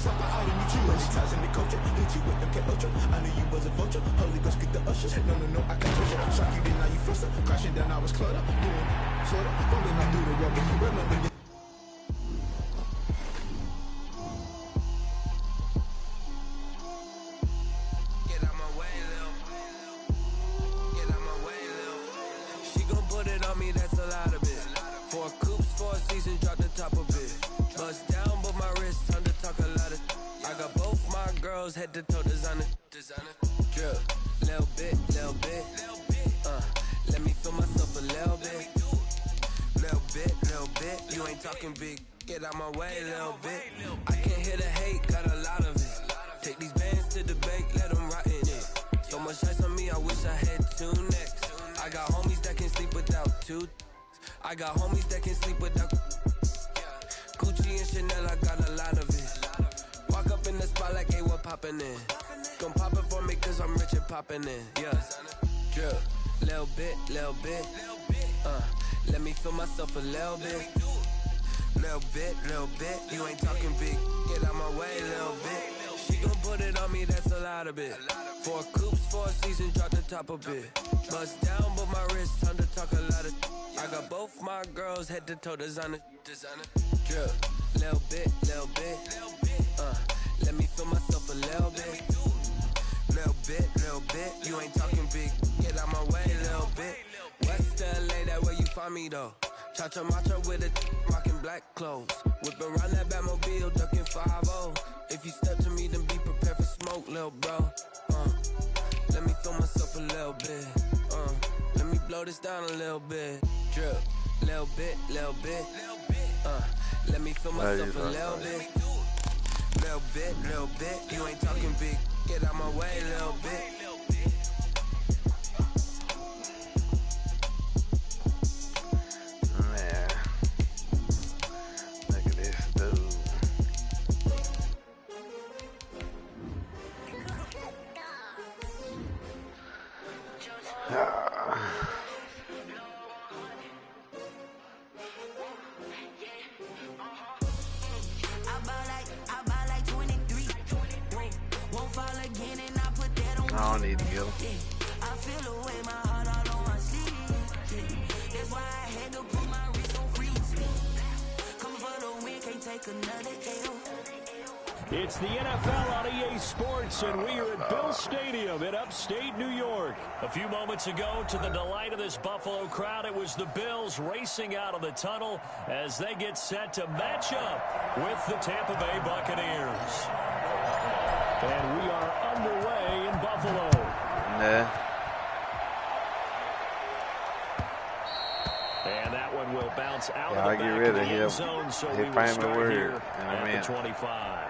Something item you choose. Many times in the culture, hit you with them K-Ultra. I knew you was a vulture. Holy Ghost, get the usher. No, I can't touch it. Shock you, then now you fluster. Crashing down, I was clutter. Doing flutter. Falling out through the rubber. Remember you. Head to toe designer, drip, little bit, let me feel myself a little bit, you ain't talking big, get out my way, little bit, I can't hear the hate, got a lot of it, take these bands to the bank, let them rot in it, so much ice on me, I wish I had 2 necks, I got homies that can sleep without 2, I got homies that can sleep without, Gucci and Chanel, I got a lot of it. Walk up in the spot like, hey, what poppin' in? Gon' pop it for me cause I'm rich and poppin' in, yeah. Drip, little bit, let me feel myself a little bit. Little bit, you ain't talking big, get out my way, little bit. She gon' put it on me, that's a lot of it. 4 coops, 4 seasons, drop the top a bit. Bust down, but my wrist, time to talk a lot of. I got both my girls, head to toe designer. Drip, little bit, let me feel myself a little bit. Little bit, you ain't talking big, get out my way, little bit. West LA, that where you find me though. Cha-cha matcha with a rockin' black clothes. Whip around that Batmobile, ducking 5-0. If you step to me, then be prepared for smoke, little bro. Let me feel myself a little bit. Let me blow this down a little bit. Drip, little bit. Let me feel myself a little bit. Little bit, you ain't talking big, get out my way, little bit. Man, look at this dude. I don't need to go. I feel the way my heart all on my sleeve. That's why I had to put my wrist on freeze. Come for the win, can't take another L. It's the NFL on EA Sports, and we are at Bill Stadium in upstate New York. A few moments ago, to the delight of this Buffalo crowd, it was the Bills racing out of the tunnel as they get set to match up with the Tampa Bay Buccaneers. And we are underway in Buffalo. Nah. And that one will bounce out Yeah, of the back of the end zone, so we will start here at the 25.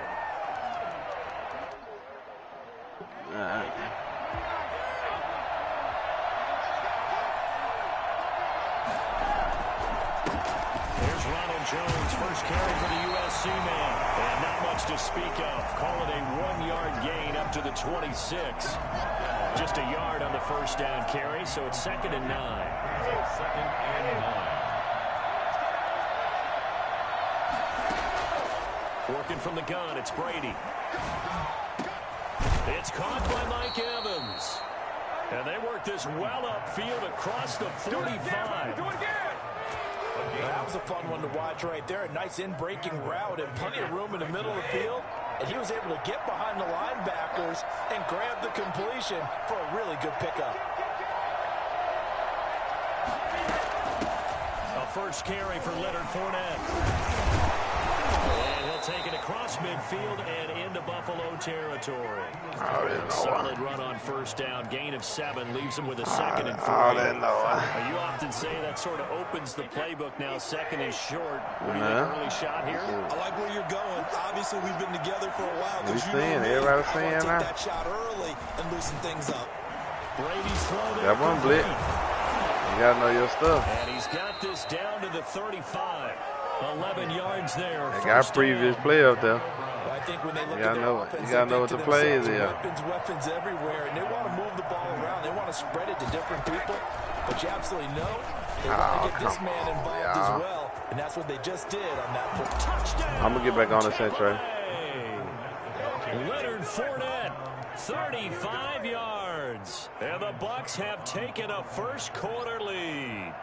There's Ronald Jones, first carry for the USC man. And not much to speak of. Call it a 1-yard gain up to the 26. Just a yard on the first down carry, so it's 2nd and 9. Second and 9. Working from the gun, it's Brady. It's caught by Mike Evans. And they work this well upfield across the 45. Do it again. That was a fun one to watch right there. A nice in-breaking route and plenty of room in the middle of the field. And he was able to get behind the linebackers and grab the completion for a really good pickup. A first carry for Leonard Fournette. And he'll take it across midfield and into Buffalo territory. Solid run on first down. Gain of 7 leaves him with a 2nd and 3. You often say that sort of opens the playbook now. 2nd and short. What do you think, early shot here? I like where you're going. Obviously, we've been together for a while. We seeing everybody seeing now. Take that shot early and loosen things up. Brady's throw there. That one blitz. You gotta know your stuff. And he's got this down to the 35. 11 yards there. I got previous play up there. I think when they look at their offense, you gotta know what the play is here. Weapons everywhere, and they want to move the ball around. They want to spread it to different people. But you absolutely know they want to get this man involved as well, and that's what they just did on that play. Touchdown! I'm gonna get back on the central. Leonard Fournette, 35 yards. And the Bucs have taken a first quarter lead.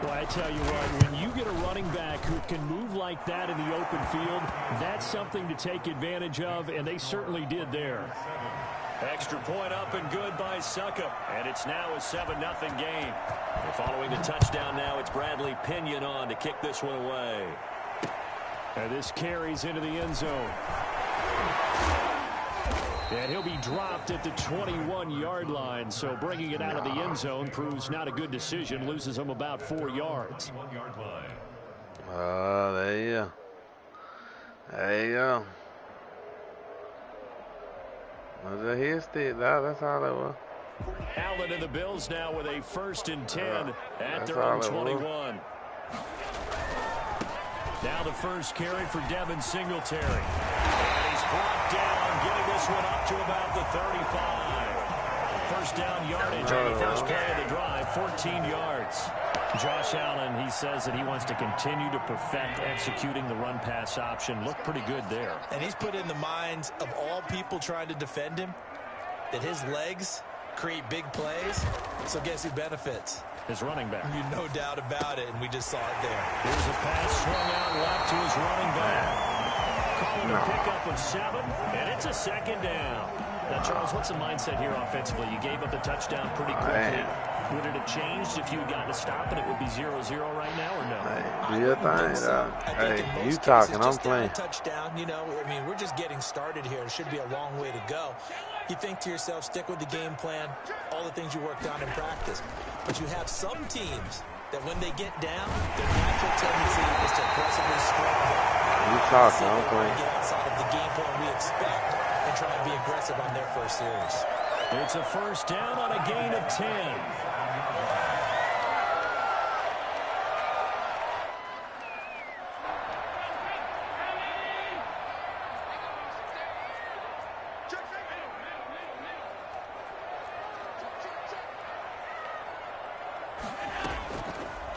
Well, I tell you what, when you get a running back who can move like that in the open field, that's something to take advantage of, and they certainly did there. Extra point up and good by Succop, and it's now a 7-0 game. And following the touchdown now, it's Bradley Pinion on to kick this one away. And this carries into the end zone. And he'll be dropped at the 21-yard line, so bringing it out of the end zone proves not a good decision, loses him about 4 yards. There you go. There you go. Was it his stick? That's all it was. Allen and the Bills now with a 1st and 10 at their own 21. Now the first carry for Devin Singletary. And he's brought down, getting this one up to about the 35. First down yardage on the first play of the drive, 14 yards. Josh Allen, he says that he wants to continue to perfect executing the run-pass option. Looked pretty good there. And he's put in the minds of all people trying to defend him that his legs create big plays. So guess who benefits? His running back. No doubt about it, and we just saw it there. Here's a pass swung out left to his running back. Calling a pickup of 7, and it's a 2nd down. Now, Charles, what's the mindset here offensively? You gave up the touchdown pretty quickly. Would it have changed if you had gotten a stop and it would be 0-0 right now, or no? Hey, do your thing. Hey, you talking, I'm playing. Touchdown, you know, I mean, we're just getting started here. It should be a long way to go. You think to yourself, stick with the game plan, all the things you worked on in practice. But you have some teams that when they get down, their natural tendency is to aggressively scramble. You talking, I'm playing. Get outside of the game plan we expect and try and be aggressive on their first series. It's a first down on a gain of 10.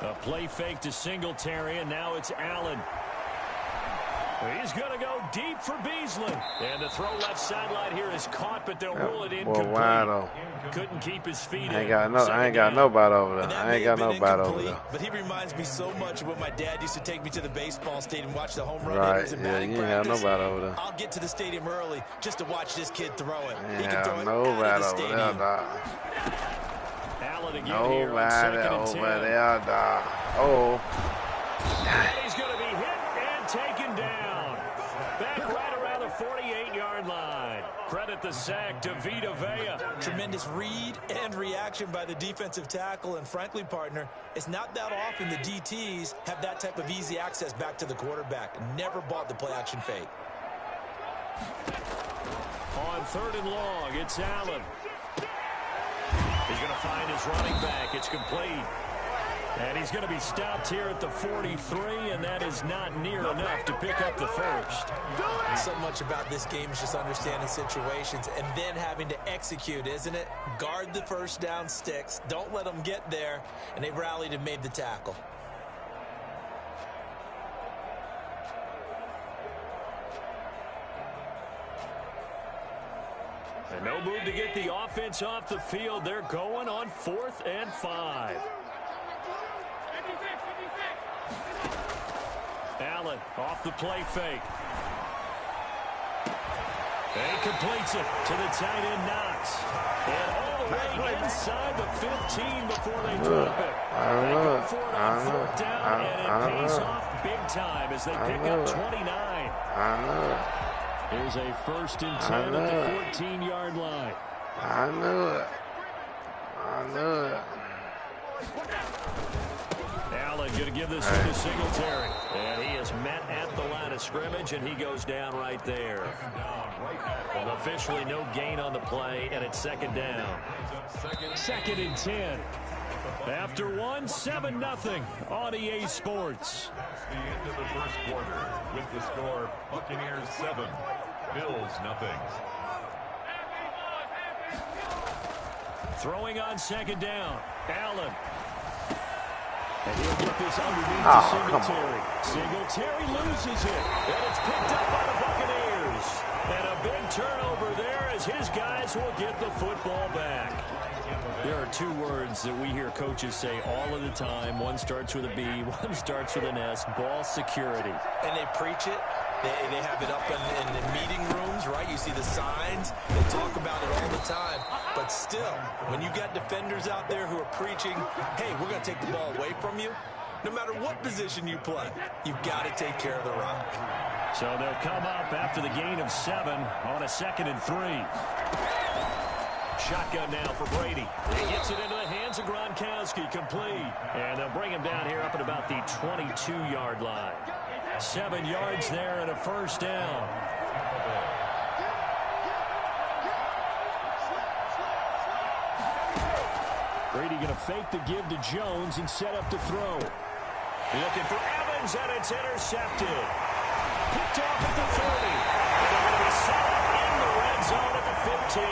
A play fake to Singletary, and now it's Allen. He's going to go deep for Beasley. And the throw left sideline here is caught, but they'll rule it incomplete. Couldn't keep his feet in. I ain't got nobody over there. I ain't got nobody over there. But he reminds me so much of when my dad used to take me to the baseball stadium and watch the home run right, hitters and batting you ain't have practice. nobody over there. I'll get to the stadium early just to watch this kid throw it. He can throw it nobody out of the over stadium. there, dog. Allen again Nobody here on 2nd and 10. over there, dog. Oh. And he's going to be hit and taken down. Back right around the 48-yard line. Credit the sack to Vita Vea. Tremendous read and reaction by the defensive tackle. And frankly, partner, it's not that often the DTs have that type of easy access back to the quarterback. Never bought the play-action fake. On 3rd and long, it's Allen. He's going to find his running back. It's complete. And he's going to be stopped here at the 43, and that is not near enough to pick up the first. So much about this game is just understanding situations and then having to execute, isn't it? Guard the first down sticks. Don't let them get there. And they rallied and made the tackle. And no move to get the offense off the field. They're going on 4th and 5. Allen off the play fake. And he completes it to the tight end Knox. And all the way inside the 15 before they drop it. They go for it on 4th down, and it pays off big time as they pick up 29. Here's a 1st and 10 at the 14-yard line. I knew it. Allen going to give this one to Singletary. And he is met at the line of scrimmage, and he goes down right there. Well, officially no gain on the play, and it's 2nd down. 2nd and 10. After 1, 7-0 on EA Sports. That's the end of the first quarter with the score Buccaneers 7, Bills 0. Throwing on 2nd down. Allen. And he'll get this underneath to Singletary. Singletary loses it. And it's picked up by the Buccaneers. And a big turnover there as his guys will get the football back. There are two words that we hear coaches say all of the time. One starts with a B, one starts with an S, ball security. And they preach it. They have it up in the meeting rooms, right? You see the signs. They talk about it all the time. But still, when you got defenders out there who are preaching, hey, we're going to take the ball away from you, no matter what position you play, you've got to take care of the rock. So they'll come up after the gain of 7 on a 2nd and 3. Shotgun now for Brady. He gets it into the hands of Gronkowski, complete. And they'll bring him down here up at about the 22-yard line. 7 yards there and a first down. Brady going to fake the give to Jones and set up to throw. Looking for Evans, and it's intercepted. Picked off at the 30. And they're going to be set up in the red zone at the 15.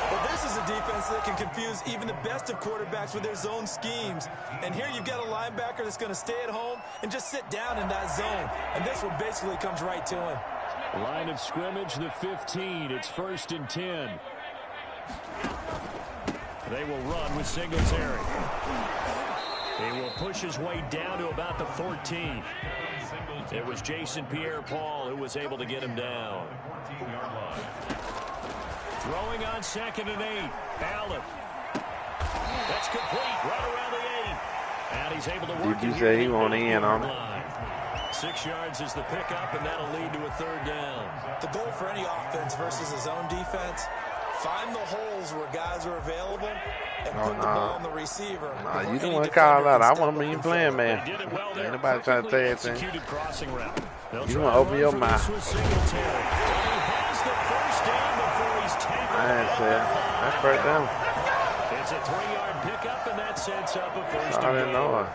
Well, this is a defense that can confuse even the best of quarterbacks with their zone schemes. And here you've got a linebacker that's going to stay at home and just sit down in that zone. And this one basically comes right to him. Line of scrimmage, the 15. It's 1st and 10. They will run with Singletary. He will push his way down to about the 14. It was Jason Pierre-Paul who was able to get him down. Throwing on 2nd and 8. Allen. That's complete right around the 8. And he's able to work. Did you say he won't in on it? 6 yards is the pickup, and that'll lead to a 3rd down. The goal for any offense versus his own defense, find the holes where guys are available and put the ball on the receiver. Nah, you don't want to call out. I want me playing, man. Well, Ain't nobody trying to say anything. You want to open your mouth. I ain't saying. That's first down. It's a 3-yard pickup, and that sets up a first down. I didn't know it.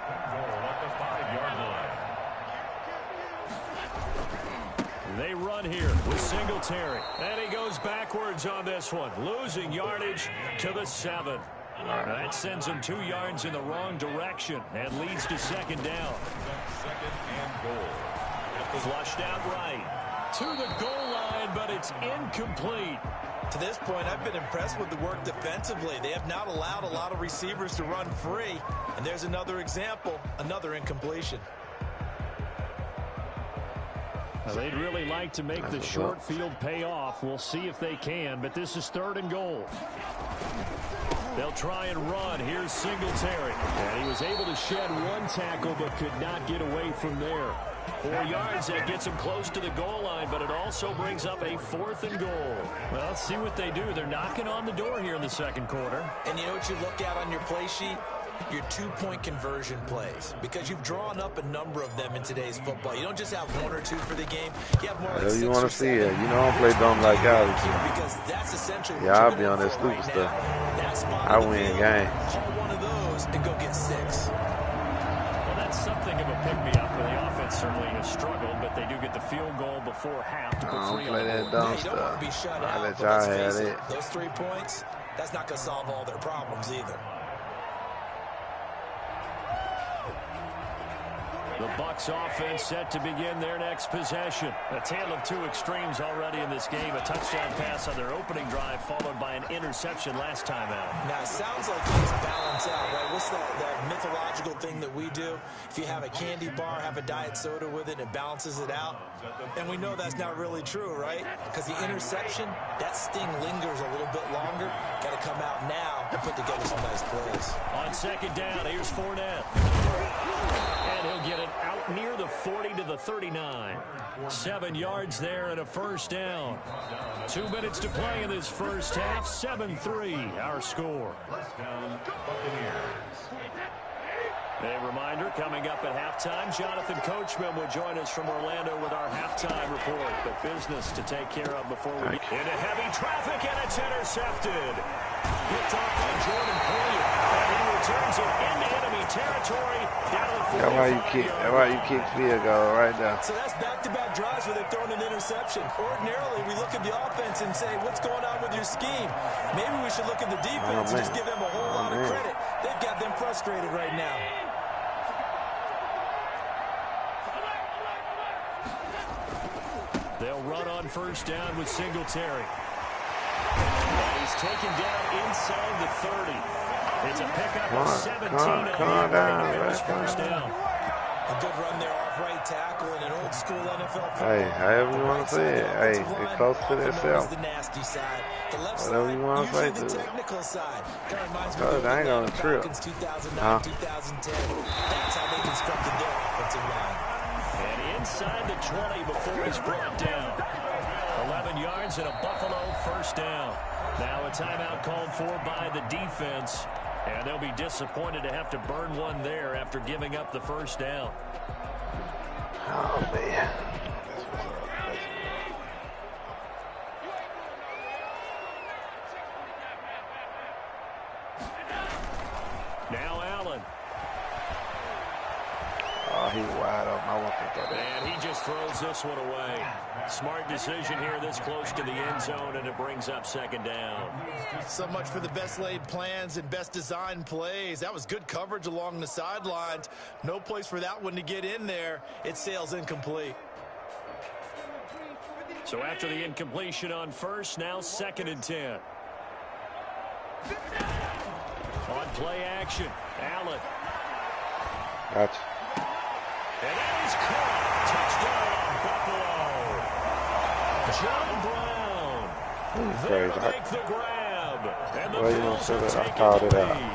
They run here with Singletary. And he goes backwards on this one, losing yardage to the 7. That sends him 2 yards in the wrong direction and leads to 2nd down. 2nd and goal. Flushed out right to the goal line, but it's incomplete. To this point, I've been impressed with the work defensively. They have not allowed a lot of receivers to run free. And there's another example, another incompletion. Now, they'd really like to make the short field pay off. We'll see if they can, but this is 3rd and goal. They'll try and run. Here's Singletary. And he was able to shed 1 tackle, but could not get away from there. 4 yards, that gets him close to the goal line, but it also brings up a 4th and goal. Well, let's see what they do. They're knocking on the door here in the 2nd quarter. And you know what you look at on your play sheet? Your 2-point conversion plays, because you've drawn up a number of them in today's football. You don't just have 1 or 2 for the game. You have more like 6 you want or to see 7. it. You know I don't play dumb like y'all. Because that's essentially what I'll you're be on that stupid right stuff. I win game. Call one of those and go get 6. Well, that's something of a pick-me-up. The offense certainly has struggled, but they do get the field goal before half to put 3 on the board. Dumb You don't want to be stuff. shut out, Let but y'all let's have face it. Those 3 points, that's not going to solve all their problems either. The Bucs offense set to begin their next possession. A tale of 2 extremes already in this game. A touchdown pass on their opening drive, followed by an interception last time out. Now, it sounds like things balance out, right? What's that mythological thing that we do? If you have a candy bar, have a diet soda with it, it balances it out. And we know that's not really true, right? Because the interception, that sting lingers a little bit longer. Got to come out now and put together some nice plays. On 2nd down, here's Fournette. And he'll get it out near the 40 to the 39. 7 yards there and a first down. 2 minutes to play in this first half. 7-3 our score. A reminder, coming up at halftime, Jonathan Coachman will join us from Orlando with our halftime report. But business to take care of before we get into heavy traffic, and it's intercepted. Picked off by Jordan Poyer, and he returns it into enemy territory. That's why you kick field goal right there. So that's back-to-back drives where they've thrown an interception. Ordinarily, we look at the offense and say, what's going on with your scheme? Maybe we should look at the defense and just give them a whole lot of credit. They've got them frustrated right now. They'll run on first down with Singletary. And he's taken down inside the 30. It's a pickup of 17 on the Bears' first down. A good run there off right tackle in an old school NFL football. Hey, however you want to say it. Hey, it's close to themselves. The nasty side. The left Whatever side, you want to say usually to the it. technical side. Kind of reminds me I ain't gonna trip. 2009, 2010. That's how they constructed their offensive line. And inside the 20 before he's brought down. 11 yards and a Buffalo first down. Now a timeout called for by the defense. And they'll be disappointed to have to burn one there after giving up the first down. Oh, man. Now Allen. Oh, he's wide open. I want to go there. And he just throws this one away. Smart decision here this close to the end zone, and it brings up second down. So much for the best laid plans and best designed plays. That was good coverage along the sidelines. No place for that one to get in there. It sails incomplete. So after the incompletion on first, now 2nd and 10. On play action, Allen. Gotcha. And that is caught. Touchdown, Buffalo. John Brown. There to make the grab. And the Bills are taking the lead.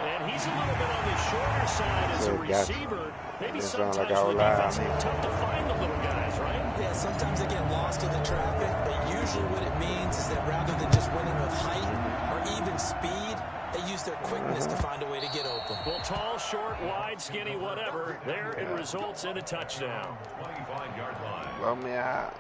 And he's a little bit on the shorter side as a receiver. Maybe sometimes for the defense, it's tough to find the little guys, right? Yeah, sometimes they get lost in the traffic, but usually what it means is that rather than just winning with height or even speed, they use their quickness to find a way to get open. Well, tall, short, wide, skinny, whatever. There it results in a touchdown. 25-yard line. Blow me out.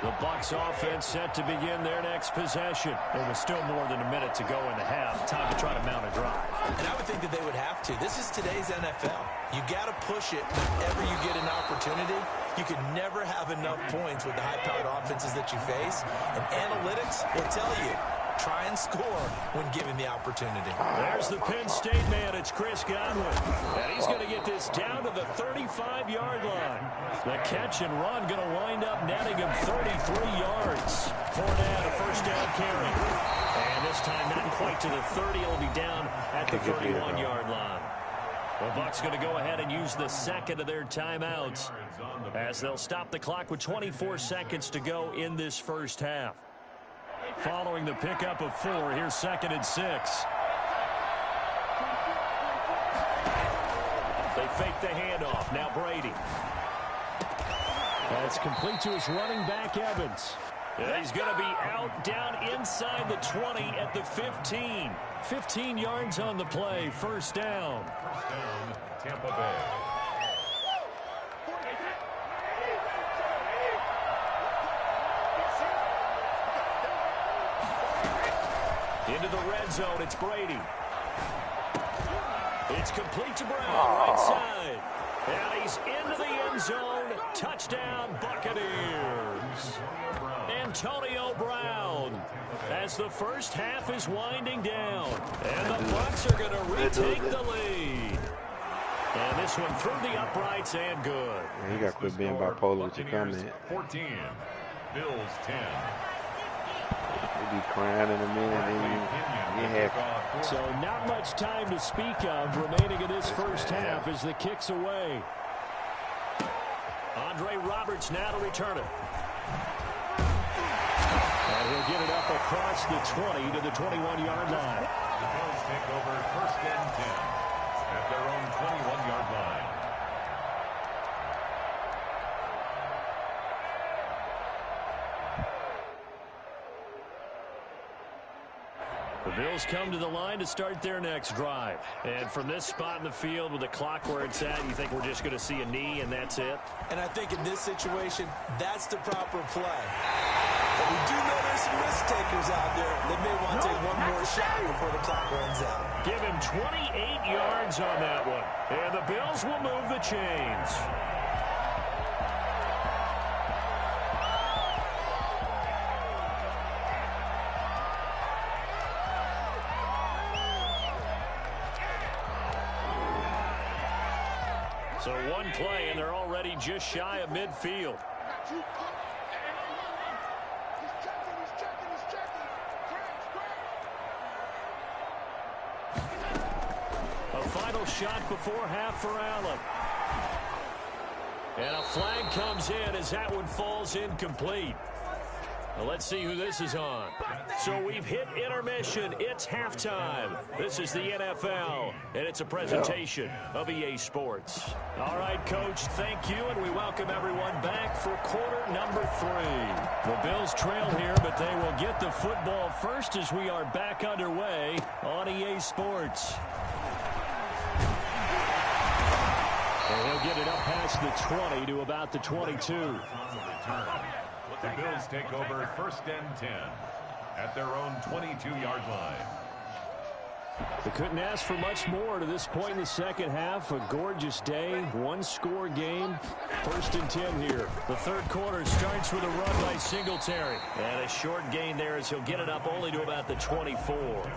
The Bucs offense set to begin their next possession. There was still more than a minute to go in the half. Time to try to mount a drive. And I would think that they would have to. This is today's NFL. You got to push it whenever you get an opportunity. You can never have enough points with the high-powered offenses that you face. And analytics will tell you, try and score when given the opportunity. There's the Penn State man. It's Chris Godwin. And he's going to get this down to the 35-yard line. The catch and run going to wind up netting him 33 yards. Fournette, a first down carry. And this time not quite to the 30. It'll be down at the 31-yard line. The Bucs going to go ahead and use the second of their timeouts as they'll stop the clock with 24 seconds to go in this first half. Following the pickup of 4, here's 2nd and 6. They fake the handoff. Now Brady. That's complete to his running back, Evans. And he's going to be out down inside the 20 at the 15. 15 yards on the play. First down. First down, Tampa Bay. Into the red zone, it's Brady. It's complete to Brown, right side. And he's into the end zone. Touchdown, Buccaneers. Antonio Brown as the first half is winding down. And the Bucs are going to retake the lead. And this one through the uprights and good. Man, you got to quit being bipolar with your comment. 14, Bills 10. You be crying in a minute and you happy. So not much time to speak of remaining in this first half as the kick's away. Andre Roberts now to return it. And he'll get it up across the 20 to the 21-yard line. The Bills take over 1st and 10 at their own 21-yard line. The Bills come to the line to start their next drive. And from this spot in the field with the clock where it's at, you think we're just going to see a knee and that's it? And I think in this situation, that's the proper play. But we do know there's some risk takers out there. They may want to take one more shot before the clock runs out. Give him 28 yards on that one. And the Bills will move the chains. So one play, and they're already just shy of midfield. A final shot before half for Allen. And a flag comes in as that one falls incomplete. Well, let's see who this is on. So we've hit intermission. It's halftime. This is the NFL, and it's a presentation of EA Sports. All right, Coach, thank you, and we welcome everyone back for quarter number 3. The Bills trail here, but they will get the football first as we are back underway on EA Sports. And he'll get it up past the 20 to about the 22. The Bills take over 1st and 10 at their own 22-yard line. They couldn't ask for much more to this point in the second half. A gorgeous day, one-score game. 1st and 10 here. The third quarter starts with a run by Singletary. And a short gain there as he'll get it up only to about the 24.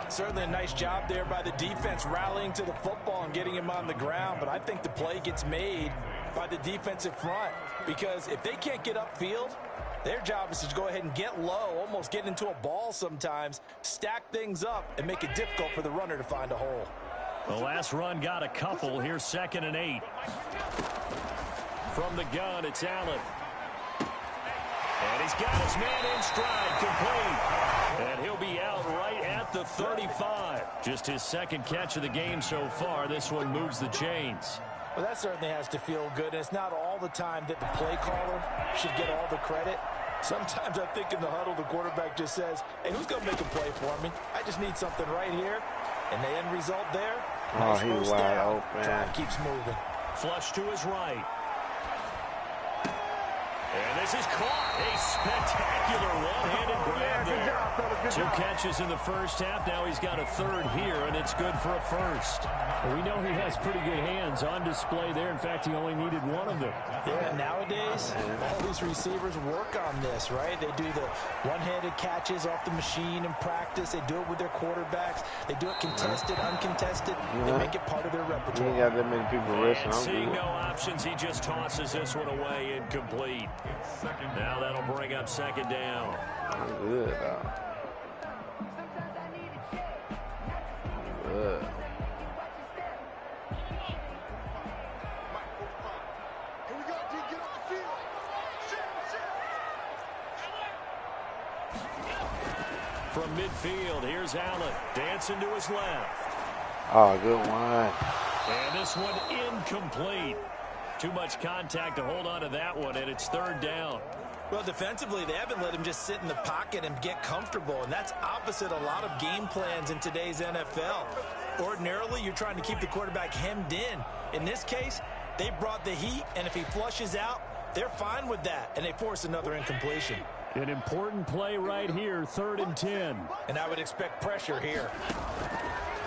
Certainly a nice job there by the defense rallying to the football and getting him on the ground. But I think the play gets made by the defensive front, because if they can't get upfield, their job is to go ahead and get low, almost get into a ball sometimes, stack things up, and make it difficult for the runner to find a hole. The last run got a couple. Here's 2nd and 8. From the gun, it's Allen. And he's got his man in stride, complete. And he'll be out right at the 35. Just his second catch of the game so far. This one moves the chains. Well, that certainly has to feel good, and it's not all the time that the play caller should get all the credit. Sometimes I think in the huddle, the quarterback just says, hey, who's going to make a play for me? I just need something right here. And the end result there, nice he's wide down. open. Drive keeps moving. Flush to his right. And this is caught. A spectacular one-handed grab there. 2 catches in the first half. Now he's got a third here, and it's good for a first. Well, we know he has pretty good hands on display there. In fact, he only needed one of them. Yeah, nowadays, all these receivers work on this, right? They do the one-handed catches off the machine in practice. They do it with their quarterbacks. They do it contested, uncontested. They make it part of their repertoire. He ain't got that many people rushing. And seeing no options, he just tosses this one away, incomplete. Now that'll bring up 2nd down. I'm good, though. Good. From midfield, here's Allen. Dancing to his left. Oh, good one. And this one incomplete. Too much contact to hold on to that one, and it's 3rd down. Well, defensively, they haven't let him just sit in the pocket and get comfortable, and that's opposite a lot of game plans in today's NFL. Ordinarily, you're trying to keep the quarterback hemmed in. In this case, they brought the heat, and if he flushes out, they're fine with that, and they force another incompletion. An important play right here, 3rd and 10. And I would expect pressure here.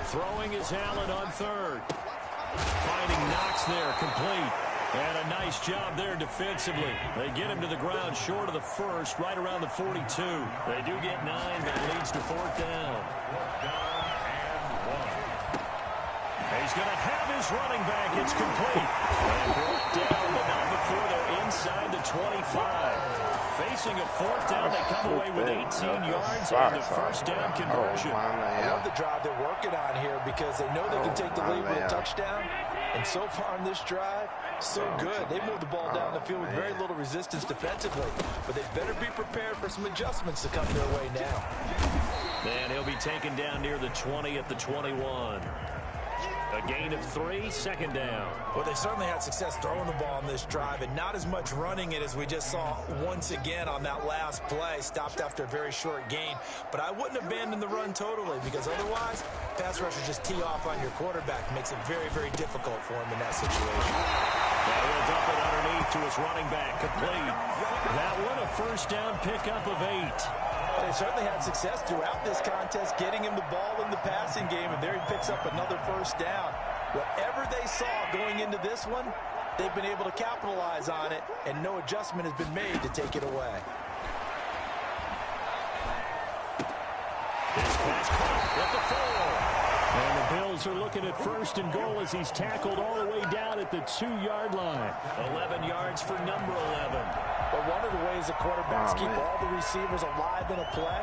Throwing is Allen on 3rd. Finding Knox there, complete. And a nice job there defensively. They get him to the ground short of the first, right around the 42. They do get 9, but it leads to 4th down. He's going to have his running back. It's complete. And brought down, but not before they're inside the 25. Facing a 4th down, they come away with 18 yards on the 1st down conversion. I love the drive they're working on here because they know they can take the lead with a touchdown. And so far in this drive, so good. They move the ball down the field with very little resistance defensively. But they better be prepared for some adjustments to come their way now. And he'll be taken down near the 20 at the 21. A gain of 3, 2nd down. Well, they certainly had success throwing the ball on this drive and not as much running it as we just saw once again on that last play. Stopped after a very short gain. But I wouldn't abandon the run totally because otherwise, pass rushers just tee off on your quarterback. Makes it very, very difficult for him in that situation. Now he'll dump it underneath to his running back. Complete. That one a 1st down pickup of 8. They certainly had success throughout this contest getting him the ball in the passing game, and there he picks up another 1st down. Whatever they saw going into this one, they've been able to capitalize on it, and no adjustment has been made to take it away. This pass caught at the 4. And the Bills are looking at 1st and goal as he's tackled all the way down at the 2-yard line. 11 yards for number 11. But one of the ways the quarterbacks keep all the receivers alive in a play,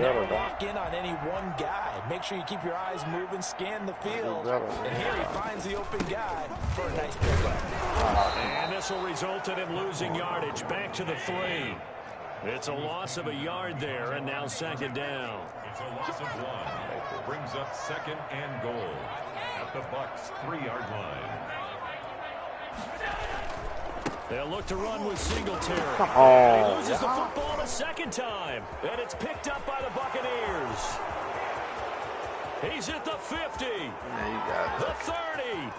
never lock in on any one guy. Make sure you keep your eyes moving, scan the field. And here he finds the open guy for a nice pickup. And this will result in him losing yardage. Back to the 3. It's a loss of a yard there, and now 2nd down. It's a loss of 1. Brings up 2nd and goal at the Bucs' 3-yard line. They'll look to run with Singletary. Come on. He loses the football a 2nd time, and it's picked up by the Buccaneers. He's at the 50. Yeah, you got it. The 30.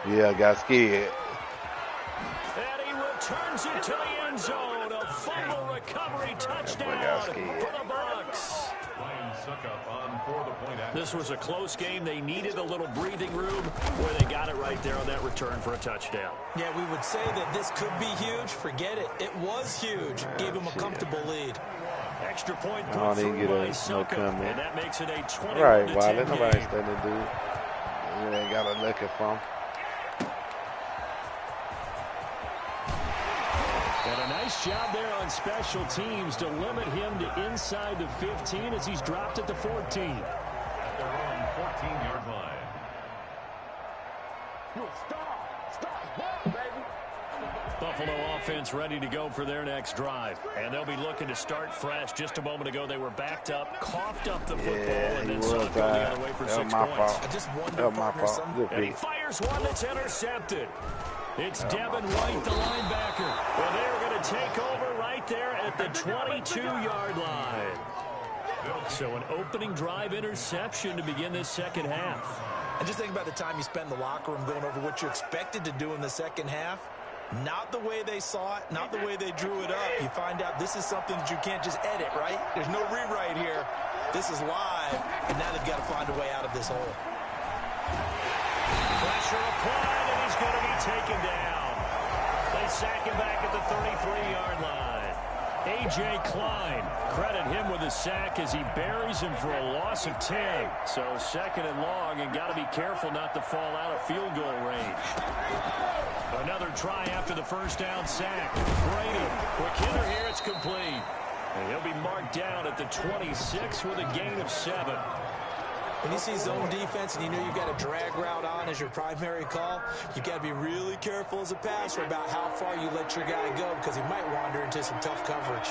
20. Yeah, I got scared. And he returns it to the end zone. A fumble recovery touchdown for the Bucs. This was a close game. They needed a little breathing room where they got it right there on that return for a touchdown. Yeah, we would say that this could be huge. Forget it. It was huge. Gave him a comfortable lead. Extra point put through by Suckup, and that makes it a 21-10 right, Wiley. game. Nobody's letting it do. You ain't got to look at from. And a nice job there on special teams to limit him to inside the 15 as he's dropped at the 14. At their own 14-yard line. Buffalo offense ready to go for their next drive. And they'll be looking to start fresh. Just a moment ago, they were backed up, coughed up the football, and then saw it go the other way for 6 points. I just wonder, partner, and he fires one that's intercepted. It's Devin White, the linebacker. Well, they're going to take over right there at the 22-yard line. So an opening drive interception to begin this 2nd half. And just think about the time you spent in the locker room going over what you expected to do in the 2nd half. Not the way they saw it, not the way they drew it up. You find out this is something that you can't just edit, right? There's no rewrite here. This is live, and now they've got to find a way out of this hole. Pressure applied, and he's going to be taken down. They sack him back at the 33-yard line. A.J. Klein, credit him with a sack as he buries him for a loss of 10. So 2nd and long, and got to be careful not to fall out of field goal range. Another try after the 1st down sack. Brady, quick hitter here, it's complete. And he'll be marked down at the 26 with a gain of 7. When you see zone defense and you know you've got a drag route on as your primary call, you've got to be really careful as a passer about how far you let your guy go because he might wander into some tough coverage.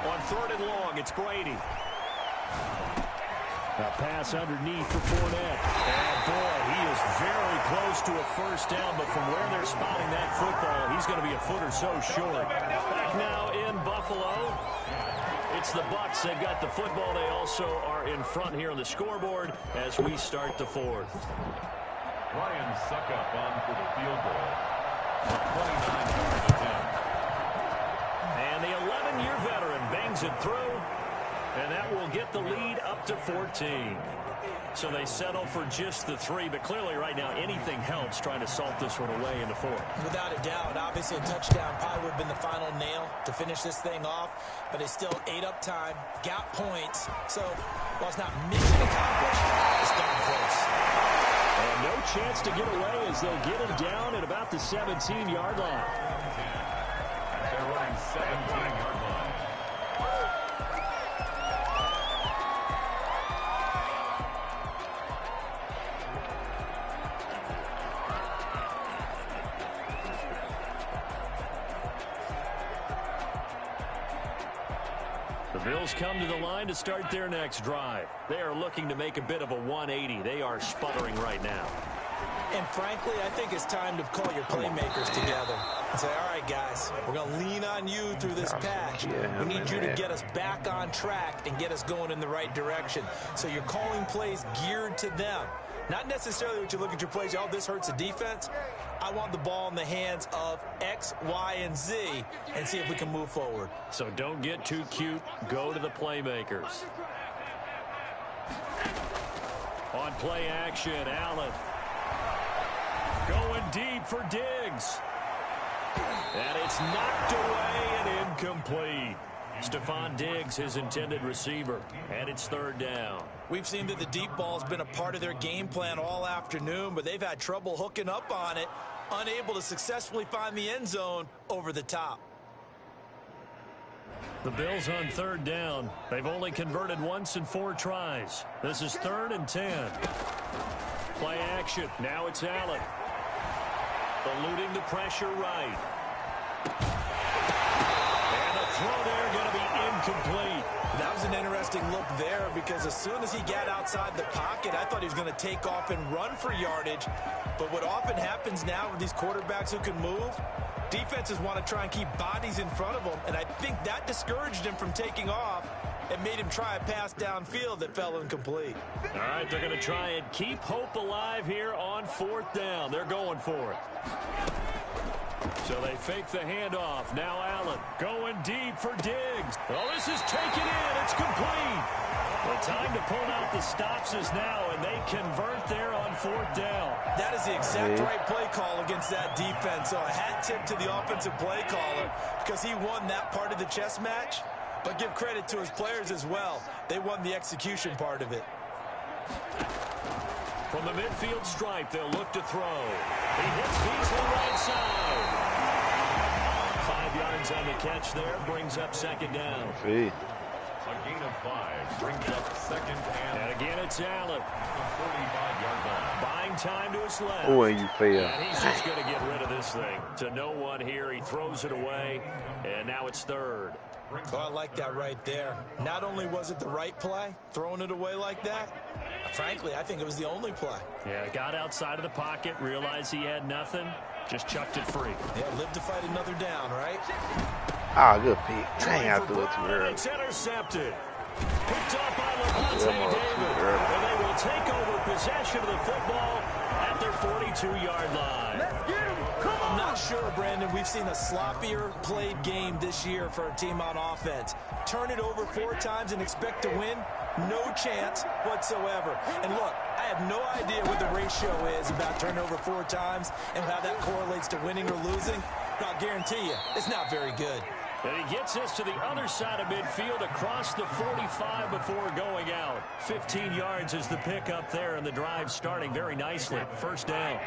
On 3rd and long, it's Brady. A pass underneath for Fournette. And boy, he is very close to a 1st down, but from where they're spotting that football, he's going to be a foot or so short. Back now in Buffalo. It's the Bucs. They've got the football. They also are in front here on the scoreboard as we start the 4th. Ryan Suckup on for the field goal. 29-yard attempt. And the 11-year veteran bangs it through. And that will get the lead up to 14. So they settle for just the 3, but clearly right now anything helps trying to salt this one away in the 4th. Without a doubt, obviously a touchdown probably would have been the final nail to finish this thing off, but they still ate up time, got points. So while it's not mission accomplished, it's gotten close. And no chance to get away as they'll get him down at about the 17-yard line. They're running 17-yard line. The Bills come to the line to start their next drive. They are looking to make a bit of a 180. They are sputtering right now. And frankly, I think it's time to call your playmakers together and say, all right, guys, we're going to lean on you through this patch. We need you to get us back on track and get us going in the right direction. So you're calling plays geared to them. Not necessarily what you look at your plays, oh, this hurts the defense. I want the ball in the hands of X, Y, and Z and see if we can move forward. So don't get too cute. Go to the playmakers. On play action, Allen. Going deep for Diggs. And it's knocked away and incomplete. Stephon Diggs, his intended receiver, and it's third down. We've seen that the deep ball's been a part of their game plan all afternoon, but they've had trouble hooking up on it, unable to successfully find the end zone over the top. The Bills on third down. They've only converted once in 4 tries. This is 3rd and 10. Play action. Now it's Allen. Eluding the pressure right. And the throw there going to be incomplete. That was an interesting look there because as soon as he got outside the pocket, I thought he was going to take off and run for yardage. But what often happens now with these quarterbacks who can move, defenses want to try and keep bodies in front of them, and I think that discouraged him from taking off and made him try a pass downfield that fell incomplete. All right, they're going to try and keep hope alive here on 4th down. They're going for it. So they fake the handoff. Now Allen going deep for Diggs. Oh, this is taken in. It's complete. The time to pull out the stops is now, and they convert there on 4th down. That is the exact right play call against that defense. So a hat tip to the offensive play caller because he won that part of the chess match. But give credit to his players as well. They won the execution part of it. From the midfield stripe, they'll look to throw. He hits Beasley right side. 5 yards on the catch there, brings up 2nd down. A gain of 5 brings up 2nd and again it's Allen. 45-yard line. Buying time to his left. Oh, and you fail. And he's just going to get rid of this thing. To no one here, he throws it away, and now it's 3rd. Oh, I like that right there. Not only was it the right play, throwing it away like that, frankly, I think it was the only play. Yeah, got outside of the pocket, realized he had nothing, just chucked it free. Yeah, live to fight another down, right? Ah, good pick. Dang, I threw it too early. It's intercepted. Picked up by Levante David. And they will take over possession of the football at their 42-yard line. Let's get him. I'm not sure, Brandon, we've seen a sloppier played game this year for a team on offense. Turn it over 4 times and expect to win? No chance whatsoever. And look, I have no idea what the ratio is about turning over 4 times and how that correlates to winning or losing. But I'll guarantee you, it's not very good. And he gets us to the other side of midfield across the 45 before going out. 15 yards is the pickup there, and the drive starting very nicely. 1st down.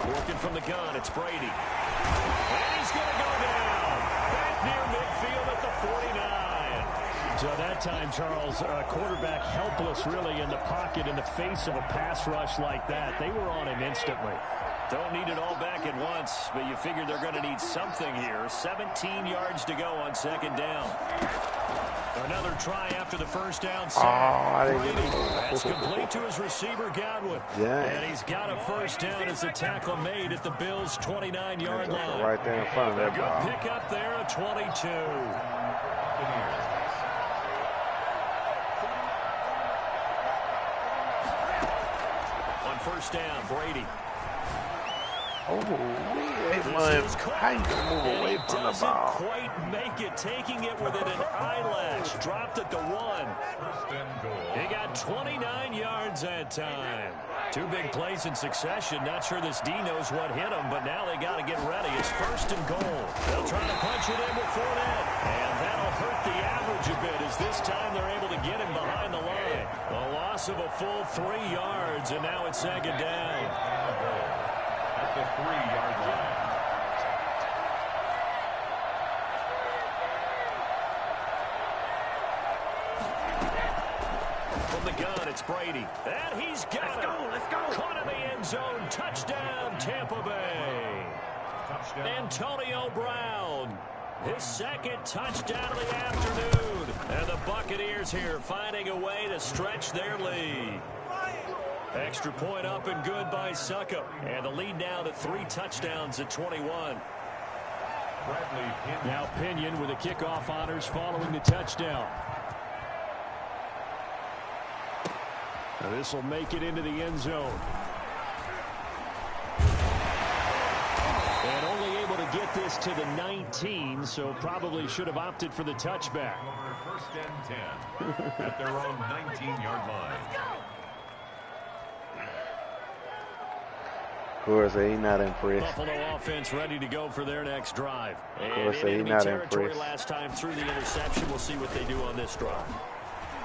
Working from the gun, it's Brady. And he's going to go down. Back near midfield at the 49. So that time, Charles, quarterback helpless really in the pocket in the face of a pass rush like that. They were on him instantly. Don't need it all back at once, but you figure they're going to need something here. 17 yards to go on 2nd down. Another try after the 1st down. That's complete to his receiver, Godwin. Yeah. And he's got a 1st down as the tackle made at the Bills' 29-yard line. Right there in front of that ball. Good pick up there at 22. On 1st down, Brady. Oh, how you gonna move away from the ball? Doesn't quite make it, taking it within an eyelash. Dropped at the 1. He got 29 yards that time. 2 big plays in succession. Not sure this D knows what hit him, but now they got to get ready. It's 1st and goal. They'll try to punch it in with Fournette, and that'll hurt the average a bit as this time they're able to get him behind the line. A loss of a full 3 yards, and now it's 2nd down. At the 3-yard line. From the gun, it's Brady. And he's got it. Let's go. Caught in the end zone. Touchdown, Tampa Bay. Touchdown. Antonio Brown. His 2nd touchdown of the afternoon. And the Buccaneers here finding a way to stretch their lead. Extra point up and good by Suckup. And the lead now to 3 touchdowns at 21. Now Pinion with the kickoff honors following the touchdown. Now this will make it into the end zone. And only able to get this to the 19, so probably should have opted for the touchback. 1st and 10 at their own 19-yard line. course, he's not impressed. Buffalo offense ready to go for their next drive. Of course, And he's enemy not territory impressed. last time through the interception. We'll see what they do on this drive.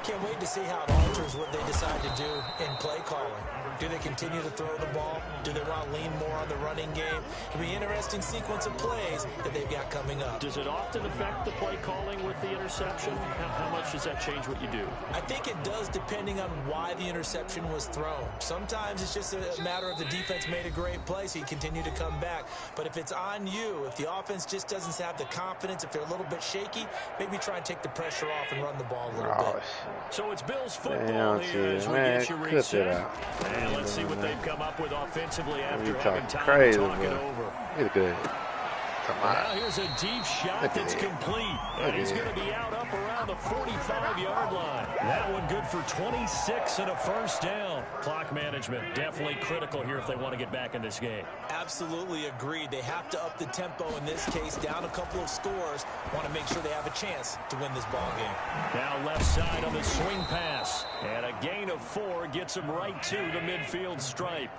Can't wait to see how it alters what they decide to do in play calling. Do they continue to throw the ball? Do they want to lean more on the running game? It'll be an interesting sequence of plays that they've got coming up. Does it often affect the play calling with the interception? How much does that change what you do? I think it does, depending on why the interception was thrown. Sometimes it's just a matter of the defense made a great play, so you continue to come back. But if it's on you, if the offense just doesn't have the confidence, if they're a little bit shaky, maybe try and take the pressure off and run the ball a little bit. So it's Bills football here as we get you reset. And let's see what they've come up with offensively after having time to talk it over. It's good. Come on. Now here's a deep shot that's complete. And he's going to be out up around the 45-yard line. That one good for 26 and a first down. Clock management definitely critical here if they want to get back in this game. Absolutely agreed. They have to up the tempo in this case, down a couple of scores. Want to make sure they have a chance to win this ball game. Now left side on the swing pass. And a gain of 4 gets him right to the midfield stripe.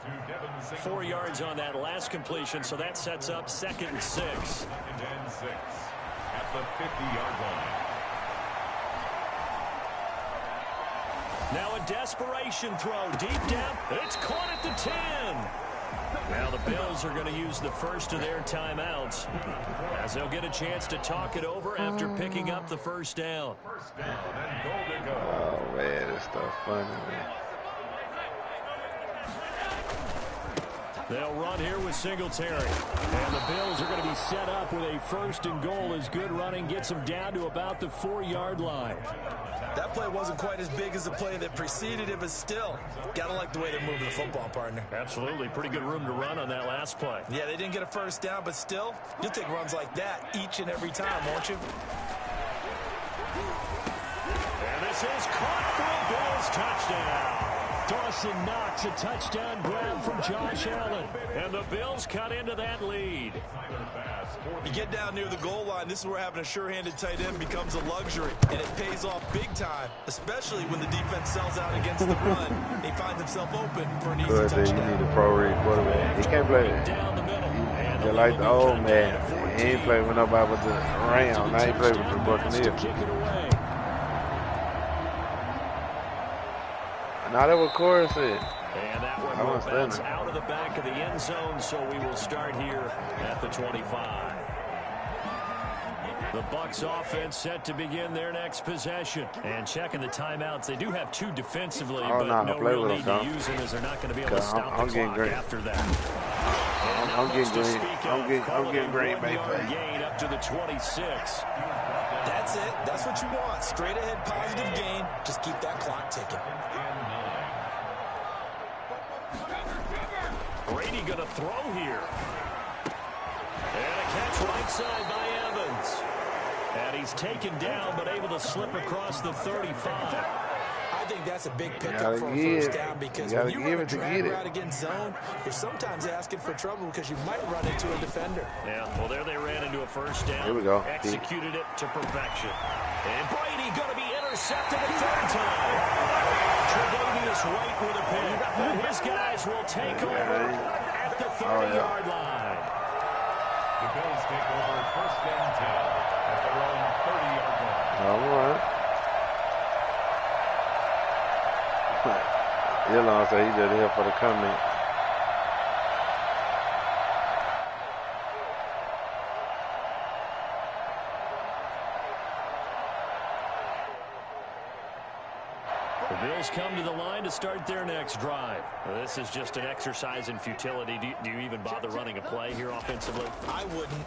4 yards on that last completion, so that sets up 2nd and 6. 2nd and 6 at the 50-yard line. Now a desperation throw deep down. It's caught at the 10. Now the Bills are going to use the first of their timeouts as they'll get a chance to talk it over after picking up the first down. First down and goal to go. Oh, man, this stuff funny, man. They'll run here with Singletary. And the Bills are going to be set up with a 1st and goal as good running gets them down to about the 4-yard line. That play wasn't quite as big as the play that preceded it, but still, gotta like the way they're moving the football, partner. Absolutely. Pretty good room to run on that last play. Yeah, they didn't get a first down, but still, you'll take runs like that each and every time, won't you? And this is caught for a Bills touchdown. Dawson Knox, a touchdown grab from Josh Allen. And the Bills cut into that lead. You get down near the goal line, this is where having a sure-handed tight end becomes a luxury, and it pays off big time, especially when the defense sells out against the run. He finds himself open for an easy touchdown. You need a pro-read quarterback. He can't play it. Down the middle. Just like the old man. He ain't played with nobody but the Rams. Now he played with the Buccaneers. Kick it away. Now that what Corey said. And that one will bounce out of the back of the end zone, so we will start here at the 25. The Bucs offense set to begin their next possession. And checking the timeouts, they do have 2 defensively, but no real need to use them as they're not going to be able to stop the clock after that. I'm getting green, baby. Gain up to the 26. That's it. That's what you want. Straight ahead positive gain. Just keep that clock ticking. Brady going to throw here. And a catch right side by Evans. And he's taken down, but able to slip across the 35. I think that's a big pickup for a first down because when you run a drag route against zone, you're sometimes asking for trouble because you might run into a defender. Yeah, well, there they ran into a first down. Here we go. Executed it to perfection. And Brady going to be intercepted a 3rd time. Tre'Davious White with a pick. And his guys will take over at the 30-yard line. The Bills take over 1st and 10 at their own 30-yard line. All right. Elon said he's just here for the comment. The Bills come to the line to start their next drive. Well, this is just an exercise in futility. Do you even bother running a play here offensively? I wouldn't,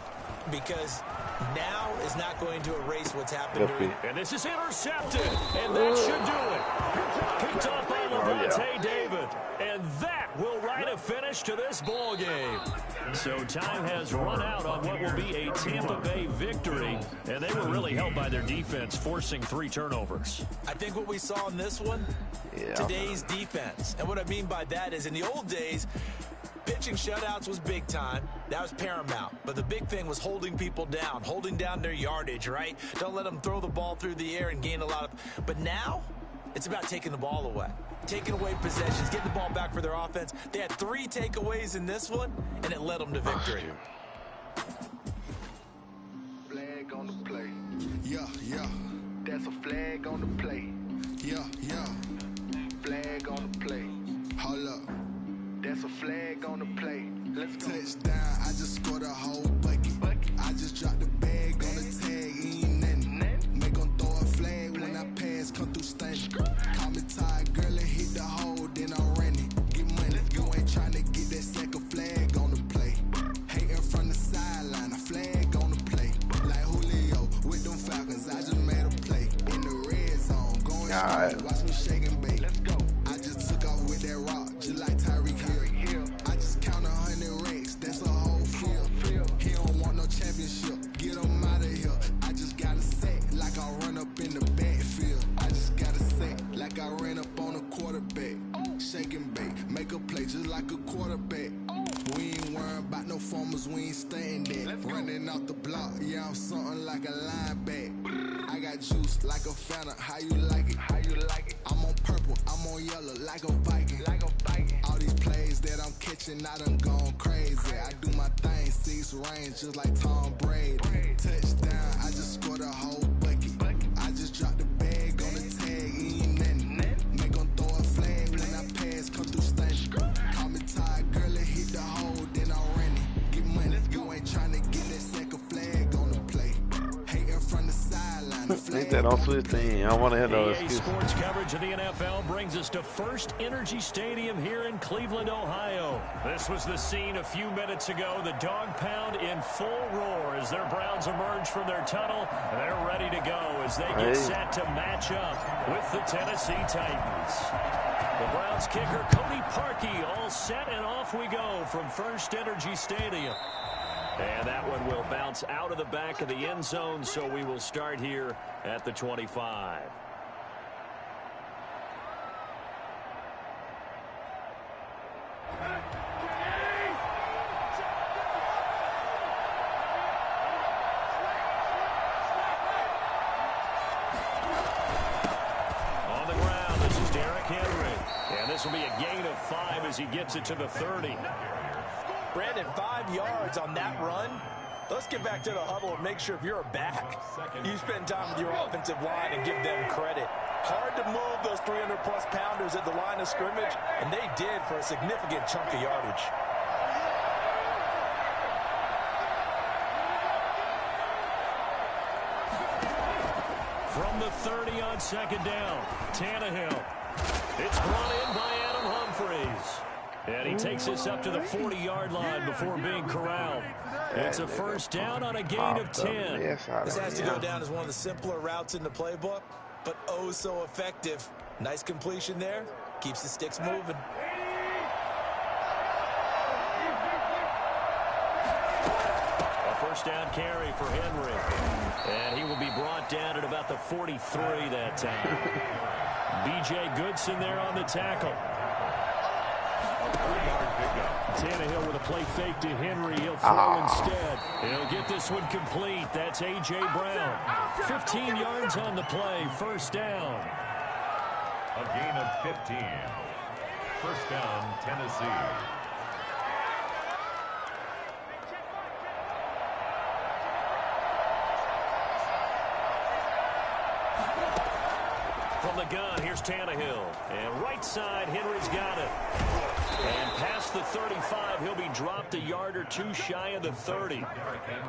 because now is not going to erase what's happened. And this is intercepted, and that should do it. Picked up by Levante David, and that will write a finish to this ball game. So time has run out on what will be a Tampa Bay victory, and they were really helped by their defense, forcing 3 turnovers. I think what we saw in this one, today's defense. And what I mean by that is in the old days, pitching shutouts was big time. That was paramount. But the big thing was holding people down, holding down their yardage, right? Don't let them throw the ball through the air and gain a lot of... But now, it's about taking the ball away. taking away possessions, getting the ball back for their offense. They had 3 takeaways in this one, and it led them to victory. Flag on the play. Yeah, yeah. That's a flag on the play. Yeah, yeah. Flag on the play. Hold up. That's a flag on the play. Let's go. Touchdown, I just scored a whole bucket. I just dropped the bag on the tag, ain't nothing. Make them throw a flag when I pass, come through stunning. Call me tired, girl, and hit the hole, then I ran it. Get money, you ain't trying to get that second flag on the play. Hating from the sideline, a flag on the play. Like Julio with them Falcons, I just made a play. In the red zone, going straight, watch me shake and bake. Let's go. I just took off with that rock, just like Tyreek Hill. I just count 100 racks, that's a whole field. He don't want no championship, get him out of here. I just got a sack, like I run up in the backfield. I just got a sack, like I ran up on a quarterback. Shake and bake, make a play just like a quarterback. We ain't worrying about no formers, we ain't staying there. Running off the block, yeah, I'm something like a linebacker. I got juice like a Fanta, how you like it? How you like it? I'm on purple, I'm on yellow, like a Viking. Like a Viking. All these plays that I'm catching, I done gone crazy. I do my thing, 6 range, just like Tom Brady. Touchdown, I just scored a whole bucket. I just dropped the bag on the tag, ain't nothing. Make them throw a flag when I pass, come through stunning. Call me tired, girl, and hit the hole, then I ran it. Get money, you ain't trying to get that second flag on the play. Hating from the sideline, the flag. Ain't that on Swiss team? I want to hear those EA excuses. Sports coverage of the NFL brings us to First Energy Stadium here in Cleveland, Ohio. This was the scene a few minutes ago. The dog pound in full roar as their Browns emerge from their tunnel. They're ready to go as they get set to match up with the Tennessee Titans. The Browns kicker Cody Parkey all set, and off we go from First Energy Stadium. And that one will bounce out of the back of the end zone, so we will start here at the 25. On the ground, this is Derrick Henry. And this will be a gain of 5 as he gets it to the 30. Brandon, 5 yards on that run. Let's get back to the huddle and make sure if you're a back, you spend time with your offensive line and give them credit. Hard to move those 300-plus pounders at the line of scrimmage, and they did for a significant chunk of yardage. From the 30 on second down, Tannehill. It's brought in by Adam Humphries. And he takes this up to the 40-yard line before being corralled. It's a first down on a gain of 10. This has to go down as one of the simpler routes in the playbook, but oh so effective. Nice completion there. Keeps the sticks moving. A first down carry for Henry. And he will be brought down at about the 43 that time. B.J. Goodson there on the tackle. Tannehill with a play fake to Henry. He'll throw instead. He'll get this one complete. That's A.J. Brown. 15 yards on the play. First down. A gain of 15. First down, Tennessee. From the gun, here's Tannehill. And right side, Henry's got it. And past the 35, he'll be dropped a yard or 2 shy of the 30.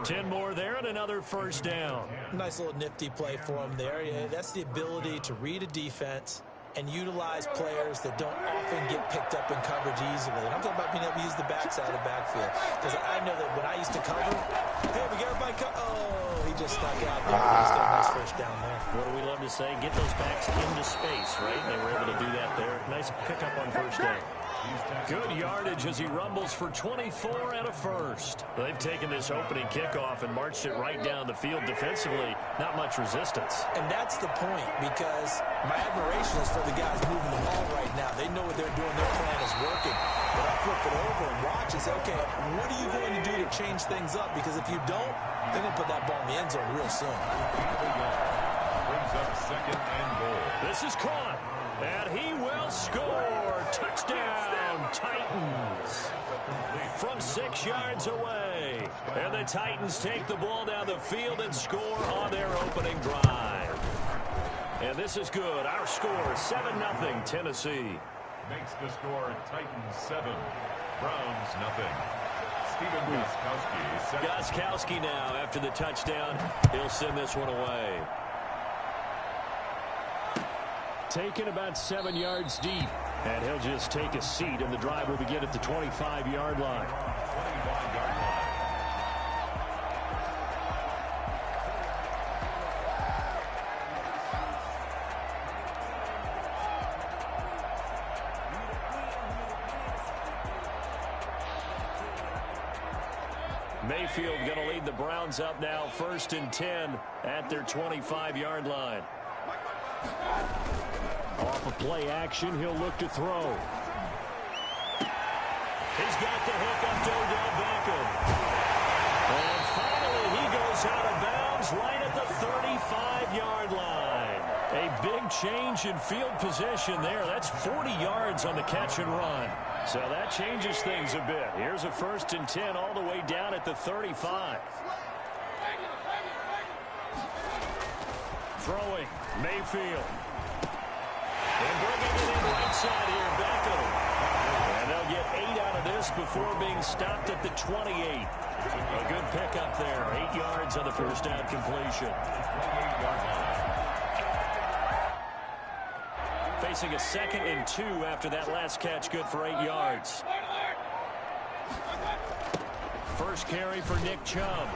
10 more there and another first down. Nice little nifty play for him there. Yeah, that's the ability to read a defense and utilize players that don't often get picked up in coverage easily. And I'm talking about being able to use the backside of the backfield. Because I know that when I used to cover, hey, we got everybody oh, he just snuck out there. He's got a nice first down there. What do we love to say? Get those backs into space, right? And they were able to do that there. Nice pickup on first down. Good yardage as he rumbles for 24 and a first. They've taken this opening kickoff and marched it right down the field defensively. Not much resistance. And that's the point, because my admiration is for the guys moving the ball right now. They know what they're doing. Their plan is working. But I flip it over and watch and say, okay, what are you going to do to change things up? Because if you don't, they're going to put that ball in the end zone real soon. Brings up second and goal. This is caught. And he will score. Touchdown, Titans. From 6 yards away. And the Titans take the ball down the field and score on their opening drive. And this is good. Our score, 7-0, Tennessee. Makes the score Titans 7, Browns 0. Steven Gostkowski. Gostkowski now after the touchdown. He'll send this one away. Taken about 7 yards deep. And he'll just take a seat, and the drive will begin at the 25-yard line. 25-yard line. Mayfield going to lead the Browns up now, 1st and 10 at their 25-yard line. Off of play action, he'll look to throw. He's got the hook up to Odell Beckham. And finally, he goes out of bounds right at the 35-yard line. A big change in field position there. That's 40 yards on the catch and run. So that changes things a bit. Here's a 1st and 10 all the way down at the 35. Throwing, Mayfield. And bringing it in right side here, Beckham. And they'll get 8 out of this before being stopped at the 28. A good pickup there. 8 yards on the first down completion. Facing a 2nd and 2 after that last catch, good for 8 yards. First carry for Nick Chubb.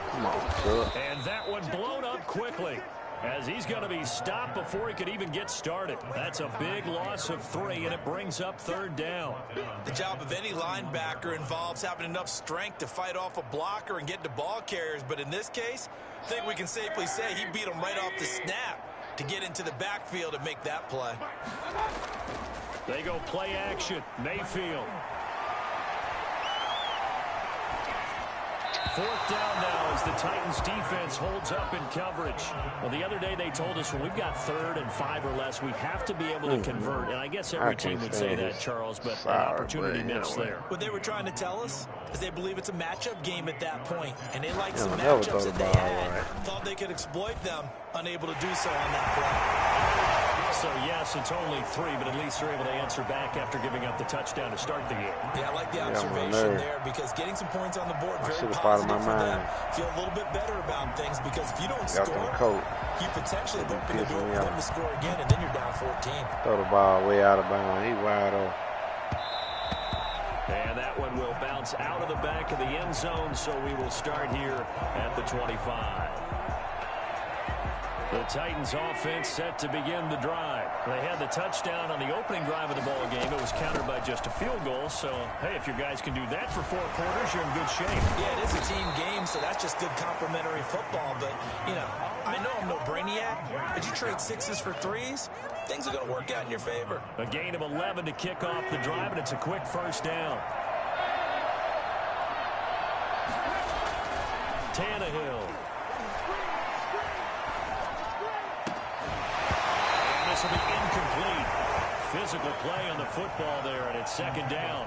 And that one blown up quickly, as he's going to be stopped before he could even get started. That's a big loss of 3, and it brings up 3rd down. The job of any linebacker involves having enough strength to fight off a blocker and get to ball carriers. But in this case, I think we can safely say he beat him right off the snap to get into the backfield and make that play. They go play action. Mayfield. 4th down now as the Titans defense holds up in coverage. Well, the other day they told us when we've got 3rd and 5 or less, we have to be able to convert. And I guess every team would say that, Charles, but an opportunity missed there. What they were trying to tell us is they believe it's a matchup game at that point, and they like some matchups that they had. Thought they could exploit them, unable to do so on that play. So, yes, it's only 3, but at least they're able to answer back after giving up the touchdown to start the game. Yeah, I like the observation there, because getting some points on the board, very positive for them. Feel a little bit better about things, because if you don't score, you potentially open the door for them to score again, and then you're down 14. Throw the ball way out of bounds. He's wide open. And that one will bounce out of the back of the end zone, so we will start here at the 25. The Titans offense set to begin the drive. They had the touchdown on the opening drive of the ball game. It was countered by just a field goal. So, hey, if your guys can do that for 4 quarters, you're in good shape. Yeah, it is a team game, so that's just good complimentary football. But, you know, I know I'm no brainiac, but you trade 6s for 3s, things are going to work out in your favor. A gain of 11 to kick off the drive, and it's a quick 1st down. Tannehill. Will be incomplete. Physical play on the football there, and it's 2nd down.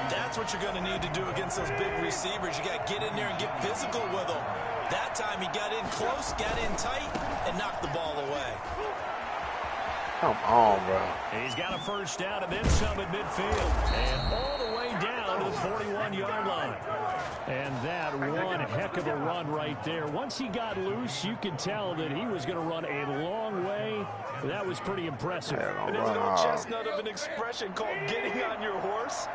That's what you're going to need to do against those big receivers. You got to get in there and get physical with them. That time he got in close, got in tight, and knocked the ball away. Come on, bro. He's got a 1st down and then some at midfield. And all the way down to the 41-yard line. And that one heck of a run right there. Once he got loose, you could tell that he was going to run a long way. That was pretty impressive. And there's no chestnut of an expression called getting on your horse.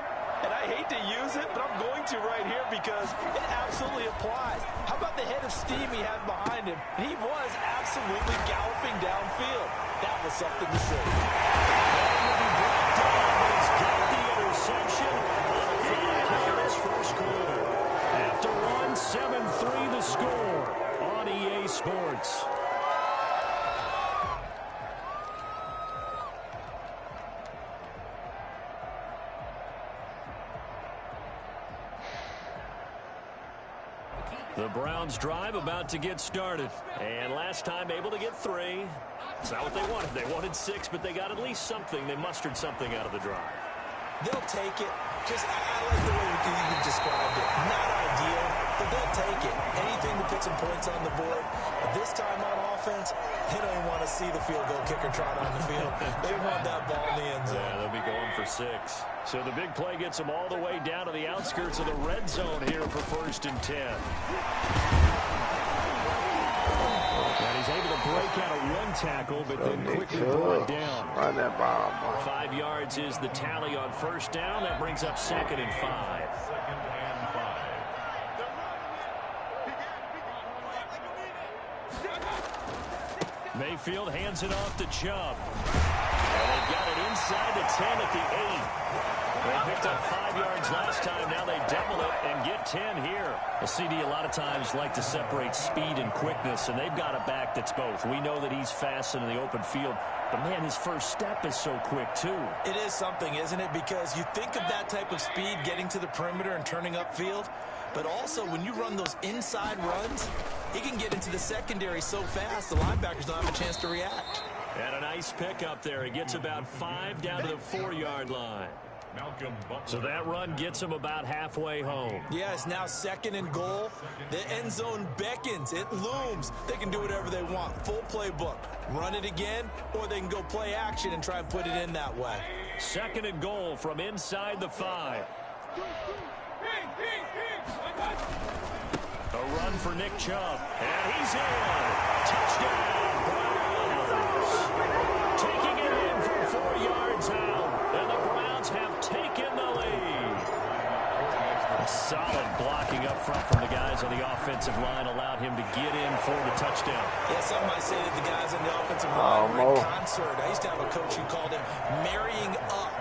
And I hate to use it, but I'm going to right here because it absolutely applies. How about the head of steam he had behind him? He was absolutely galloping downfield. That was something to see. He's got the interception on his first quarter. After one, 7-3 the score on EA Sports. The Browns drive about to get started. And last time able to get 3. It's not what they wanted. They wanted 6, but they got at least something. They mustered something out of the drive. They'll take it. I like the way you described it. Not ideal, but they'll take it. Anything to put some points on the board. But this time on offense, they don't want to see the field goal kicker trot on the field. They want that ball in the end zone. Yeah, they'll be going for 6. So the big play gets them all the way down to the outskirts of the red zone here for 1st and 10. And he's able to break out of 1 tackle, but then quickly brought down. Run that ball, boy. 5 yards is the tally on 1st down. That brings up 2nd and 5. Mayfield hands it off to Chubb. And they've got it inside the 10 at the 8. They picked up 5 yards last time. Now they double it and get 10 here. The CD a lot of times like to separate speed and quickness, and they've got a back that's both. We know that he's fast in the open field, but, man, his first step is so quick, too. It is something, isn't it? Because you think of that type of speed getting to the perimeter and turning upfield, but also when you run those inside runs, he can get into the secondary so fast the linebackers don't have a chance to react. And a nice pickup there. He gets about 5 down to the 4-yard line. So that run gets him about halfway home. Yeah, it's now 2nd and goal. The end zone beckons. It looms. They can do whatever they want. Full playbook. Run it again, or they can go play action and try and put it in that way. 2nd and goal from inside the 5. A run for Nick Chubb. And he's in. Touchdown, Browns. Taking it in from 4 yards out. And the Browns have taken the lead. Solid blocking up front from the guys on the offensive line allowed him to get in for the touchdown. Yeah, some might say that the guys on the offensive line were in concert. I used to have a coach who called him marrying up,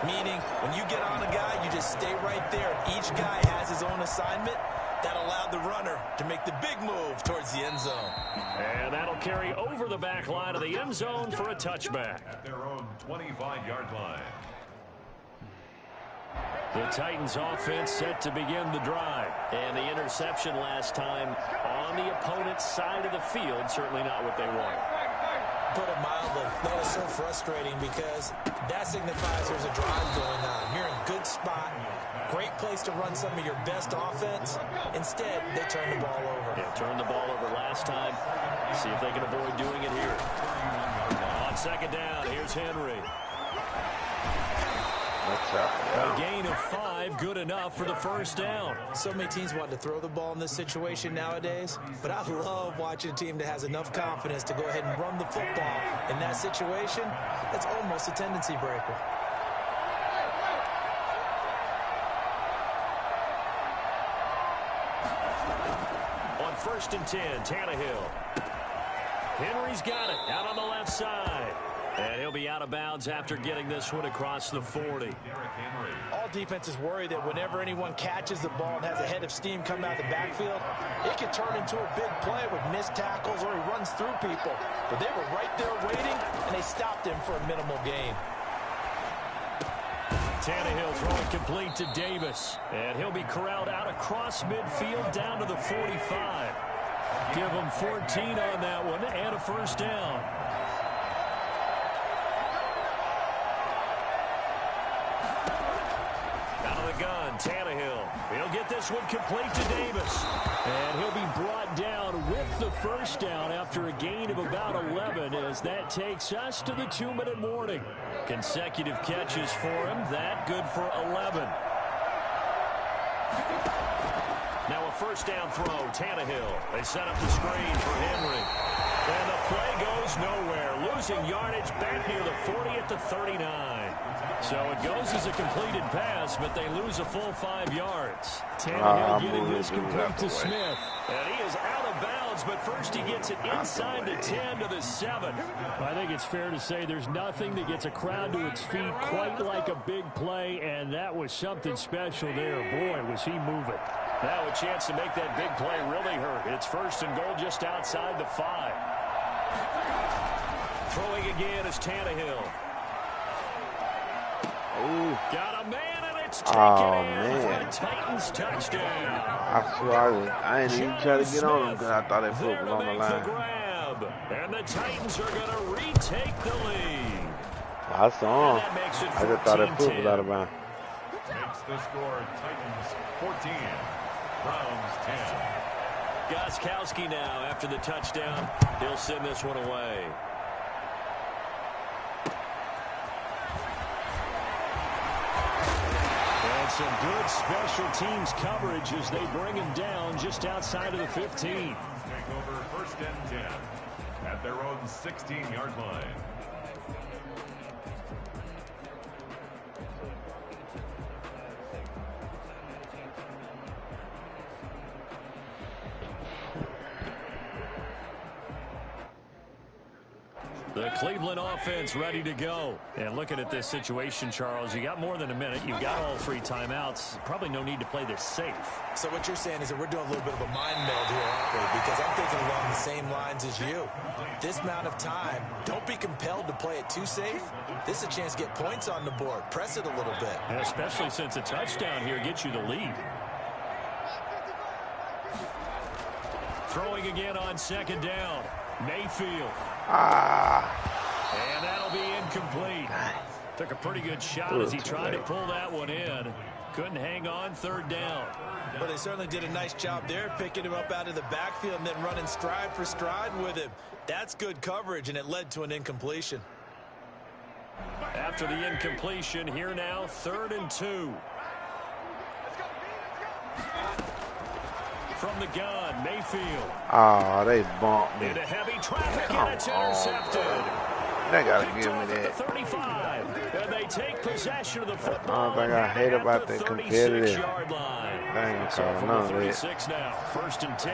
meaning when you get on a guy, you just stay right there. Each guy has his own assignment. That allowed the runner to make the big move towards the end zone. And that'll carry over the back line of the end zone for a touchback. At their own 25-yard line. The Titans offense set to begin the drive. And the interception last time on the opponent's side of the field, certainly not what they want. Put it mildly, that is so frustrating because that signifies there's a drive going on. You're in a good spot, great place to run some of your best offense. Instead, they turn the ball over. Yeah, turned the ball over last time. See if they can avoid doing it here. On 2nd down, here's Henry. A gain of 5, good enough for the 1st down. So many teams want to throw the ball in this situation nowadays, but I love watching a team that has enough confidence to go ahead and run the football. In that situation, that's almost a tendency breaker. On 1st and 10, Tannehill. Henry's got it out on the left side. And he'll be out of bounds after getting this one across the 40. All defenses worry that whenever anyone catches the ball and has a head of steam coming out of the backfield, it can turn into a big play with missed tackles or he runs through people. But they were right there waiting, and they stopped him for a minimal gain. Tannehill throwing complete to Davis. And he'll be corralled out across midfield down to the 45. Give him 14 on that one and a 1st down. Gun, Tannehill. He'll get this one complete to Davis. And he'll be brought down with the 1st down after a gain of about 11 as that takes us to the 2-minute warning. Consecutive catches for him. That good for 11. Now a 1st down throw, Tannehill. They set up the screen for Henry. And the play goes nowhere. Losing yardage back near the 40 at the 39. So it goes as a completed pass, but they lose a full 5 yards. Tannehill getting this complete to Smith. And he is out of bounds, but first he gets it inside the 10 to the 7. I think it's fair to say there's nothing that gets a crowd to its feet quite like a big play, and that was something special there. Boy, was he moving. Now a chance to make that big play really hurt. It's 1st and goal just outside the 5. Throwing again is Tannehill. Ooh. Got a man, and it's It's taken in for a Titans touchdown. I swear I ain't even trying to get on him because I thought that foot was on the line. And the Titans are going to retake the lead. I saw him. I just thought that foot was out of bounds. Makes the score Titans 14, Browns 10. Gostkowski now after the touchdown. He'll send this one away. And some good special teams coverage as they bring him down just outside of the 15. Take over first and 10 at their own 16-yard line. The Cleveland offense ready to go. And looking at this situation, Charles, you got more than a minute. You've got all 3 timeouts. Probably no need to play this safe. So what you're saying is that we're doing a little bit of a mind meld here, aren't we? Because I'm thinking along the same lines as you. This amount of time, don't be compelled to play it too safe. This is a chance to get points on the board. Press it a little bit. And especially since a touchdown here gets you the lead. Throwing again on second down. Mayfield. And that'll be incomplete. Took a pretty good shot as he tried to pull that one in. Couldn't hang on, third down. Well, they certainly did a nice job there, picking him up out of the backfield and then running stride for stride with him. That's good coverage, and it led to an incompletion. After the incompletion, here now, 3rd and 2. From the gun, Mayfield. Oh, they bumped me. Into heavy traffic, and it's intercepted. They gotta give me that. 35, and they take possession of the football. I don't think I hate about that competitive. Yard line. They ain't So calling from none the of that. 36 now, 1st and 10.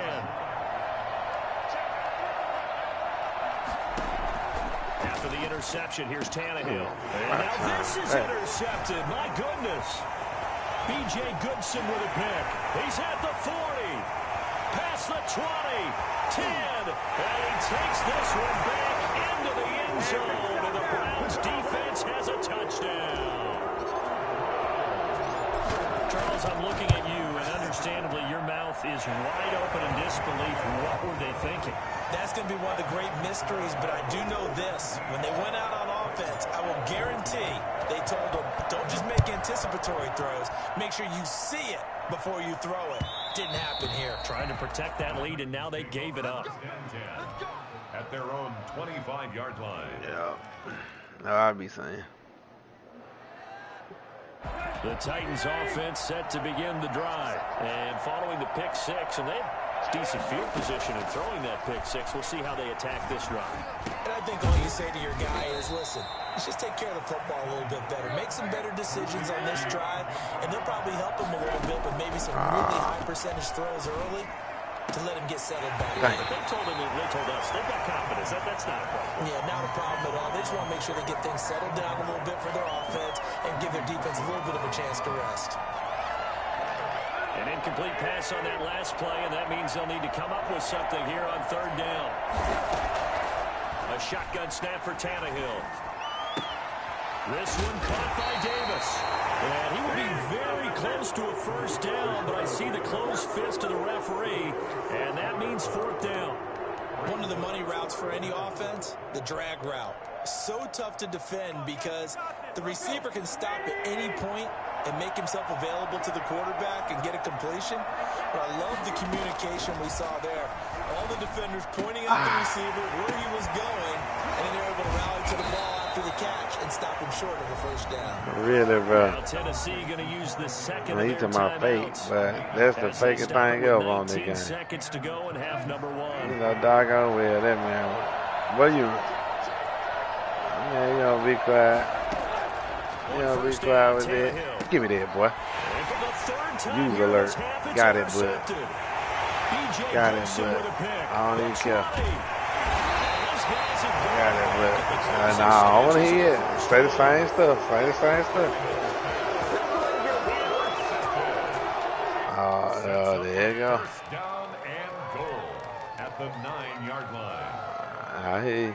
After the interception, here's Tannehill. And now this is intercepted. My goodness. B.J. Goodson with a pick. He's at the 40. Past the 20. 10. And he takes this one back into the end zone. And the Browns defense has a touchdown. Charles, I'm looking at you, and understandably your mouth is wide open in disbelief. What were they thinking? That's going to be one of the great mysteries, but I do know this. When they went out on offense, I will guarantee they told them, don't just make anticipatory throws. Make sure you see it before you throw it. Didn't happen here. Trying to protect that lead, and now they gave it up. At their own 25-yard line. Yeah. No, I'll be saying. The Titans offense set to begin the drive. And following the pick 6, and they have decent field position in throwing that pick 6. We'll see how they attack this drive. And I think all you say to your guy is, listen, let's just take care of the football a little bit better. Make some better decisions on this drive, and they'll probably help him a little bit, but maybe some really high percentage throws early to let him get settled back in. But they told us they've got confidence. That's not a problem. Yeah, not a problem at all. They just want to make sure they get things settled down a little bit for their offense and give their defense a little bit of a chance to rest. An incomplete pass on that last play, and that means they'll need to come up with something here on 3rd down. A shotgun snap for Tannehill. This one caught by Davis. And he will be very close to a 1st down, but I see the closed fist of the referee, and that means 4th down. One of the money routes for any offense, the drag route. So tough to defend because the receiver can stop at any point and make himself available to the quarterback and get a completion. But I love the communication we saw there. All the defenders pointing out the receiver where he was going, and then they're able to rally to the ball after the catch and stop him short of a 1st down. Really, bro. Now Tennessee going to use the second He's of their talking about fake, but that's the fakest thing ever on this game. 19 seconds to go in half number 1. You know, doggone well, that man. What you? Man, you know, be quiet. You know, be quiet with that. Give me that, boy. Use alert. Got it, but. Got it, but. I don't even care. Got it, but. Nah, I want to hear it. Say the same stuff. Say the same stuff. Oh, there you go. First down and goal at the 9-yard line. I hear you.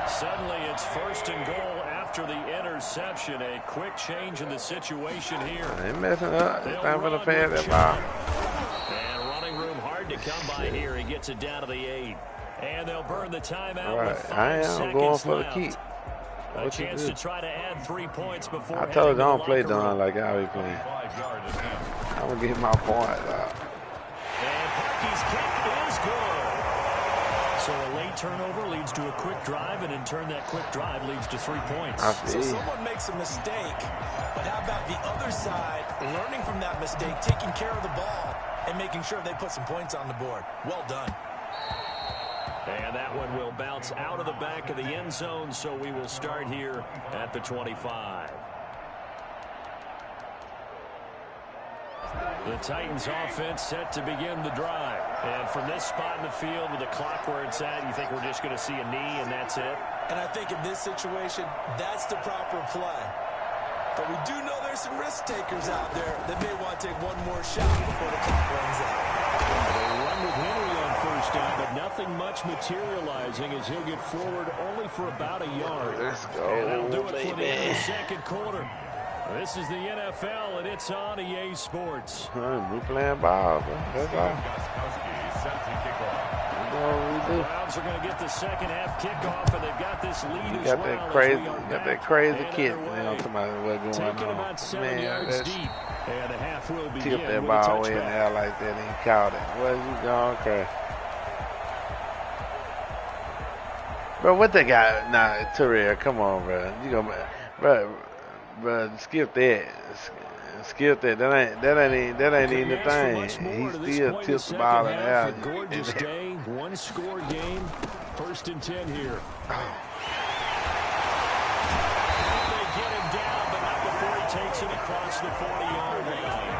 Suddenly it's 1st and goal after after the interception. A quick change in the situation here. They messing up. It's time for the pass that ball. And running room hard to come by here. He gets it down to the 8. And they'll burn the timeout Right. with 5 I am seconds going for left. the key. A chance to try to add 3 points before I told you I don't play heading to the locker Don room. like I be playing. I'm going to get my points out. And Parkey's kick is good. So a late turnover leads to a quick drive, and in turn that quick drive leads to 3 points. So someone makes a mistake, but how about the other side learning from that mistake, taking care of the ball, and making sure they put some points on the board? Well done. And that one will bounce out of the back of the end zone, so we will start here at the 25. The Titans offense set to begin the drive. And from this spot in the field with the clock where it's at, you think we're just going to see a knee and that's it? And I think in this situation, that's the proper play. But we do know there's some risk takers out there that may want to take one more shot before the clock runs out. They run with Henry on first down, but nothing much materializing as he'll get forward only for about a yard. Let's go, And that'll do it baby. for the end of the second quarter. This is the NFL, and it's on EA Sports. We playing ball, bro. That's all. The Browns are going to get the second half kickoff, and they've got this lead You as got well. that crazy, as we are you got that back crazy and kid. underway. You know, somebody what's going Taking on. about 7 Man, yards let's deep, and the half will begin tip that with a ball way in the touchback. air like that and he caught it. Where's you going, crazy? Bro, what they got? Nah, Tirrell, come on, bro. You go, bro, skip that. Skip that. That ain't even the thing. He still tips the ball in the air. Gorgeous day, one score game. 1st and 10 here. They get him down, but not before he takes it across the 40-yard line.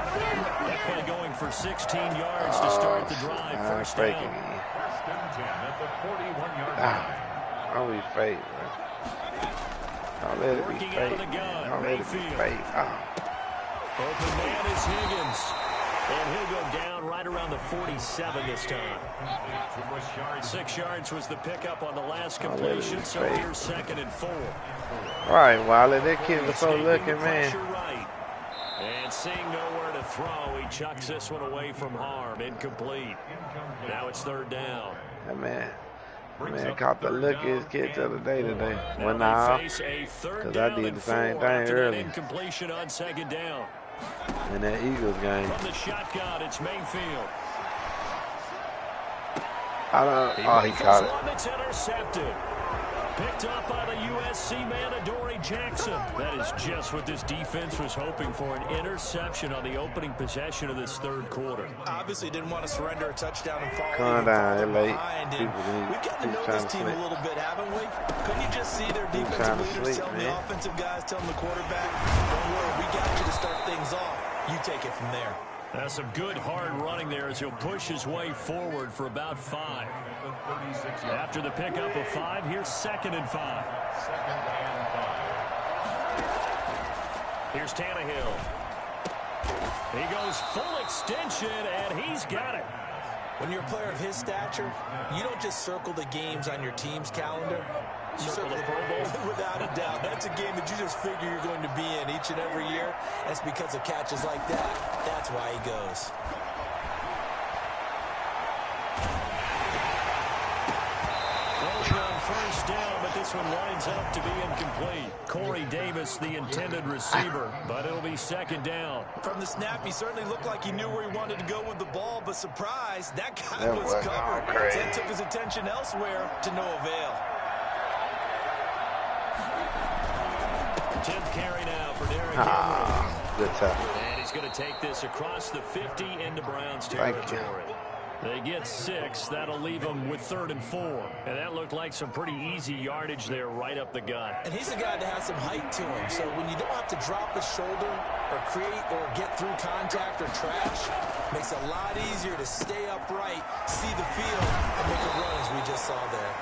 That play going for 16 yards to start the drive. First down. First and 10 at the 41-yard line. Don't be fake, bro. Don't let it be Working out of fake. the gun, Don't let it be Mayfield. fake. Open man is Higgins. And he'll go down right around the 47 this time. 6 yards was the pickup on the last completion, so here's 2nd and 4. All right, Wiley, that kid was so Escaping lucky, the man. pressure right. And seeing nowhere to throw, he chucks this one away from harm. Incomplete. Now it's 3rd down. That man caught the luckiest kid of the day today. Well, Now nah, they face a 3rd because I down did and the same 4 thing after that early incompletion on 2nd down. in that Eagles game. From the shotgun, it's Mayfield. He caught it. One that's intercepted. Picked up by the USC man, Adoree Jackson. That is just what this defense was hoping for, an interception on the opening possession of this 3rd quarter. Obviously didn't want to surrender a touchdown and fall Calm down, farther LA. behind. And People we've got to know trying this to team sleep. a little bit, haven't we? Couldn't you just see their trying defensive to leaders sleep, telling man. the offensive guys, telling the quarterback, don't worry, we got you to start things off. You take it from there. That's some good hard running there as he'll push his way forward for about 5. After the pickup of 5, here's 2nd and 5. Here's Tannehill. He goes full extension, and he's got it. When you're a player of his stature, you don't just circle the games on your team's calendar. You circle the Pro Bowl. Without a doubt. That's a game that you just figure you're going to be in each and every year. That's because of catches like that. That's why he goes. On 1st down, but this one lines up to be incomplete. Corey Davis, the intended receiver, but it'll be 2nd down. From the snap, he certainly looked like he knew where he wanted to go with the ball, but surprise, that guy That was was covered. crazy. That took his attention elsewhere to no avail. 10th carry now for Derrick Henry. Good time. And he's going to take this across the 50 into Browns Thank you. territory. They get 6. That'll leave them with 3rd and 4. And that looked like some pretty easy yardage there right up the gut. And he's a guy that has some height to him, so when you don't have to drop his shoulder or create or get through contact or trash, makes it a lot easier to stay upright, see the field, and make a run as we just saw there.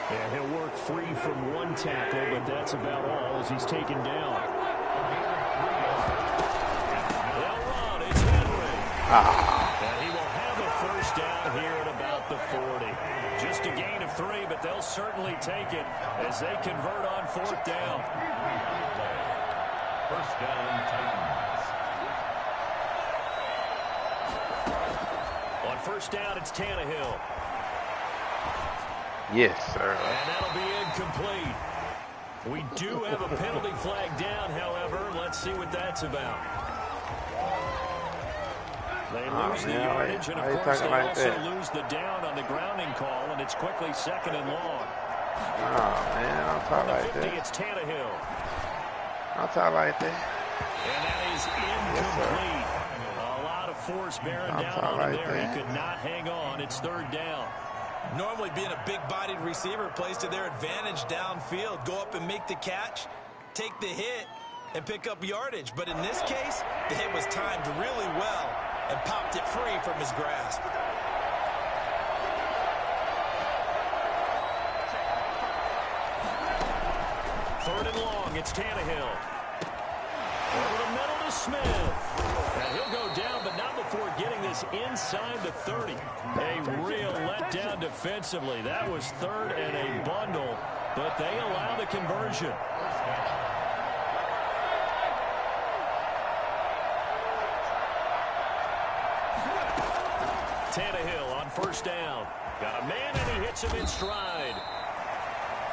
And he'll work free from one tackle, but that's about all as he's taken down. They'll run. It's Henry. And he will have a 1st down here at about at the 40. Just a gain of 3, but they'll certainly take it as they convert on 4th down. First down, Titans. On 1st down, it's Tannehill. Yes, sir. And that'll be incomplete. We do have a penalty flag down, however. Let's see what that's about. They lose the yardage, and of course they also lose the down on the grounding call, and it's quickly 2nd and long. Oh, man, I'll talk like 50, that. it's Tannehill. I'll talk like that. And that is incomplete. A lot of force bearing down on him there. He could not hang on. It's 3rd down. Normally being a big-bodied receiver plays to their advantage downfield. Go up and make the catch, take the hit, and pick up yardage. But in this case, the hit was timed really well and popped it free from his grasp. Third and long, it's Tannehill. Over the middle to Smith. And he'll go down, but not before getting this inside the 30. A real letdown defensively. That was 3rd and a bundle, but they allow the conversion. Tannehill on 1st down. Got a man, and he hits him in stride.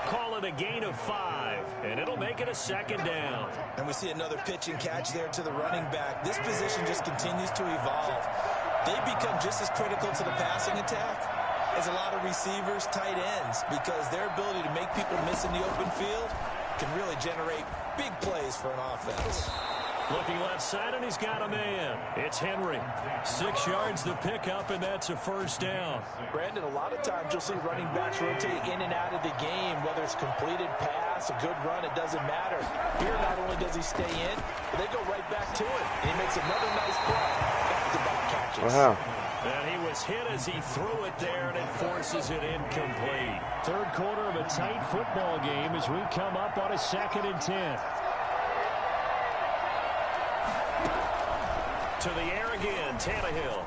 Call it a gain of 5, and it'll make it a 2nd down. And we see another pitch and catch there to the running back. This position just continues to evolve. They become just as critical to the passing attack as a lot of receivers, tight ends, because their ability to make people miss in the open field can really generate big plays for an offense. Looking left side, and he's got a man. It's Henry. 6 yards the pickup, and that's a 1st down. Brandon, a lot of times you'll see running backs rotate in and out of the game, whether it's completed pass, a good run, it doesn't matter. Here, not only does he stay in, but they go right back to it, and he makes another nice play. Back-to-back catches. Wow. And he was hit as he threw it there, and it forces it incomplete. 3rd quarter of a tight football game as we come up on a 2nd and 10. To the air again, Tannehill.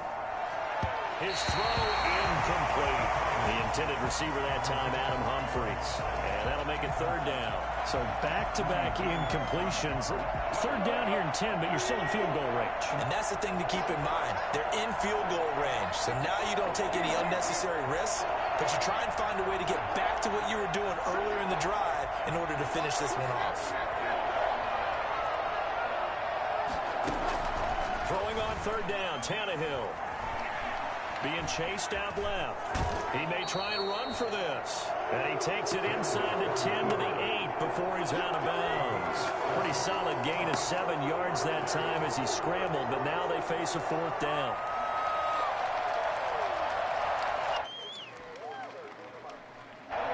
His throw incomplete. The intended receiver that time, Adam Humphries. And that'll make it 3rd down. So back-to-back incompletions. 3rd down here in 10, but you're still in field goal range. And that's the thing to keep in mind. They're in field goal range. So now you don't take any unnecessary risks, but you try and find a way to get back to what you were doing earlier in the drive in order to finish this one off. Throwing on 3rd down, Tannehill. Being chased out left. He may try and run for this. And he takes it inside the 10 to the 8 before he's out of bounds. Pretty solid gain of 7 yards that time as he scrambled, but now they face a 4th down.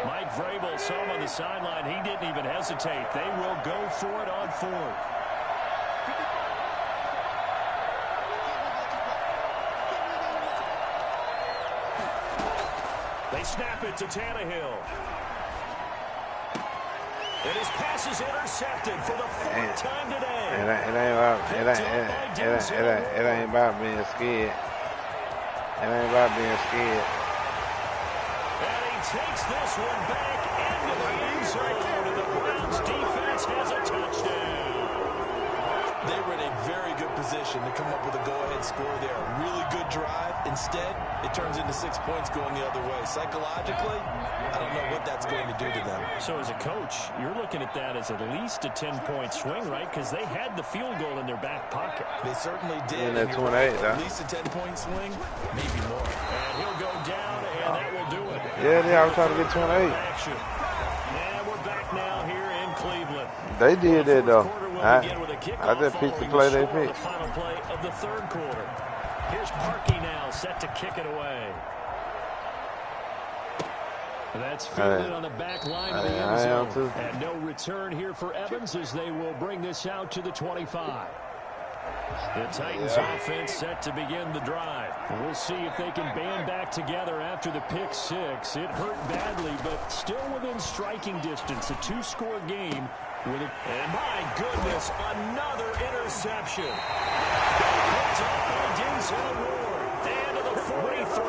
Mike Vrabel saw him on the sideline. He didn't even hesitate. They will go for it on 4th. They snap it to Tannehill. And his pass is intercepted for the 4th time today. It ain't about being scared. It ain't about being scared. And he takes this one back into the end zone. And the Browns defense has a touchdown. They were in a very good position to come up with a go-ahead score there. A really good drive. Instead, it turns into 6 points going the other way. Psychologically, I don't know what that's going to do to them. So as a coach, you're looking at that as at least a 10-point swing, right? Because they had the field goal in their back pocket. They certainly did. And that's 28, at least a 10-point swing, maybe more. And he'll go down, and that will do it. Yeah, I was trying to get 28. Action. And we're back now here in Cleveland. They did that, though. I just picked the play they picked. The final play of the 3rd quarter. Here's Parkey now, set to kick it away. That's fielded on the back line of the end zone. And no return here for Evans as they will bring this out to the 25. The Titans offense set to begin the drive. We'll see if they can band back together after the pick 6. It hurt badly, but still within striking distance. A 2-score game. And my goodness, another interception. It's all by Denzel Ward. And to the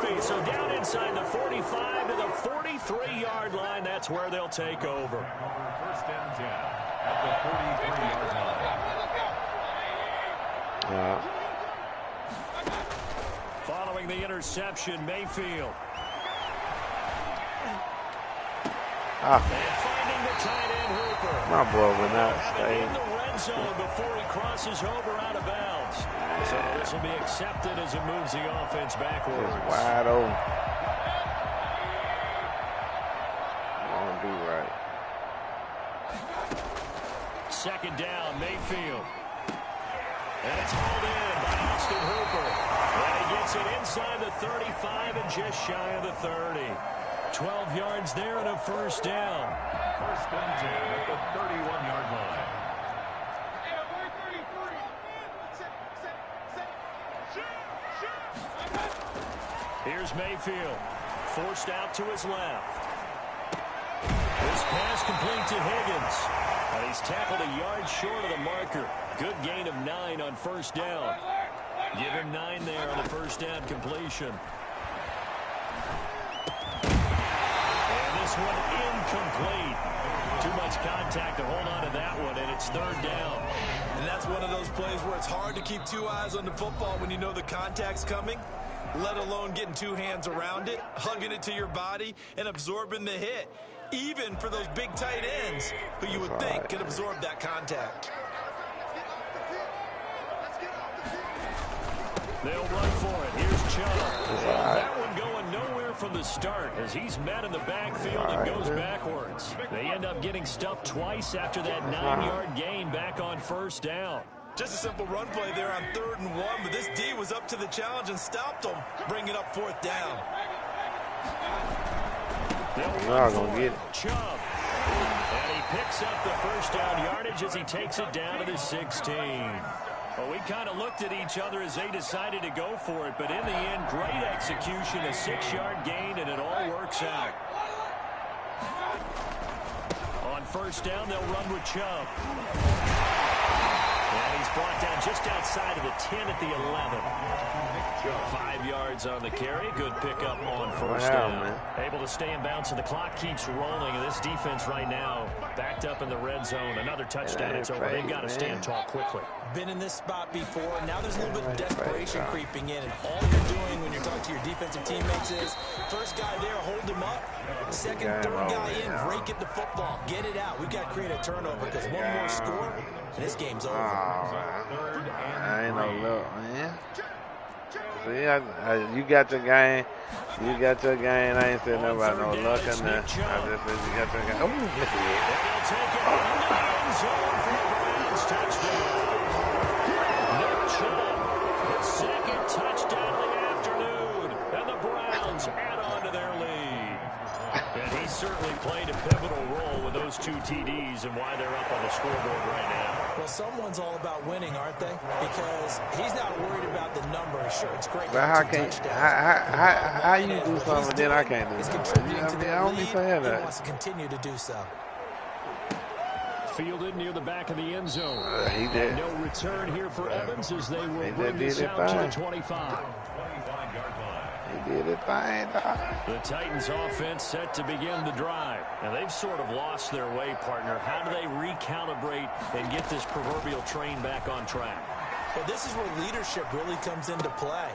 43, so down inside the 45 to the 43-yard line. That's where they'll take over. First and 10 at the 43-yard line. Following the interception, Mayfield. And finding the tight end, Hooper. My boy will not stay. In the red zone before he crosses over out of bounds. So this will be accepted as it moves the offense backwards. It's wide open. Won't do right. Second down, Mayfield. And it's hauled in by Austin Hooper. And he gets it inside the 35 and just shy of the 30. 12 yards there and a first down. First and 10 at the 31-yard line. Here's Mayfield. Forced out to his left. This pass complete to Higgins. And he's tackled a yard short of the marker. Good gain of 9 on first down. Give him 9 there on the first down completion. And this one incomplete. Too much contact to hold on to that one, and it's third down. And that's one of those plays where it's hard to keep 2 eyes on the football when you know the contact's coming, let alone getting 2 hands around it, hugging it to your body, and absorbing the hit. Even for those big tight ends who you would think could absorb that contact. They'll run for it. Here's Chubb. That one going nowhere from the start as he's met in the backfield and goes backwards. They end up getting stuffed twice after that 9-yard gain back on first down. Just a simple run play there on 3rd and 1, but this D was up to the challenge and stopped them, bringing up 4th down. They'll run for it. Chubb. And he picks up the first down yardage as he takes it down to the 16. Well, we kind of looked at each other as they decided to go for it, but in the end, great execution, a 6-yard gain, and it all works out. On first down, they'll run with Chubb. And he's brought down just outside of the 10 at the 11. 5 yards on the carry. Good pickup on first down. Man. Able to stay in bounds, and the clock keeps rolling. And this defense right now backed up in the red zone. Another touchdown. It's over. They've got to stand tall quickly. Been in this spot before. Now there's a little bit of desperation creeping in. And all you're doing when you're talking to your defensive teammates is first guy there, hold him up. Second, third guy in, break it the football. Get it out. We've got to create a turnover because one more score, and this game's over. I ain't no look, man. See, you got your game. You got your game. I ain't saying nothing about no luck in there. I just said you got your game. Oh, look at the second touchdown of the afternoon. And the Browns add on to their lead. And he certainly played a pivotal role with those 2 TDs and why they're up on the scoreboard right now. Well, someone's all about winning, aren't they? Because he's not worried about the number. Sure, it's great. But how you do something and then I can't do something? You know what I mean? I don't be saying that. He wants to continue to do so. Fielded near the back of the end zone. He did. No return here for Evans as they will bring this out to the 25. He did it fine, dog. The Titans offense set to begin the drive. And they've sort of lost their way, partner. How do they recalibrate and get this proverbial train back on track? Well, this is where leadership really comes into play.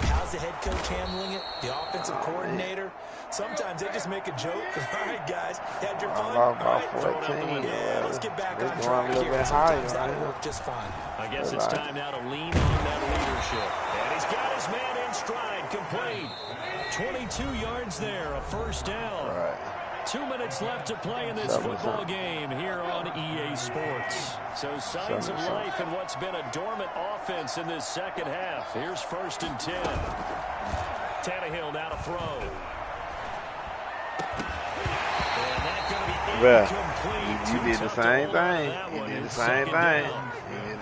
How's the head coach handling it? The offensive coordinator? Sometimes they just make a joke. All right, guys, had your fun? All right, 14. Yeah, let's get back on track here. Sometimes that'll work just fine. I guess it's time now to lean on that leadership. And he's got his man in stride, complete. 22 yards there, a first down. Right. 2 minutes left to play in this football game here on EA Sports. So signs of life in what's been a dormant offense in this second half. Here's first and 10. Tannehill now to throw. And that's going to be incomplete. You did the same thing. You did the same thing.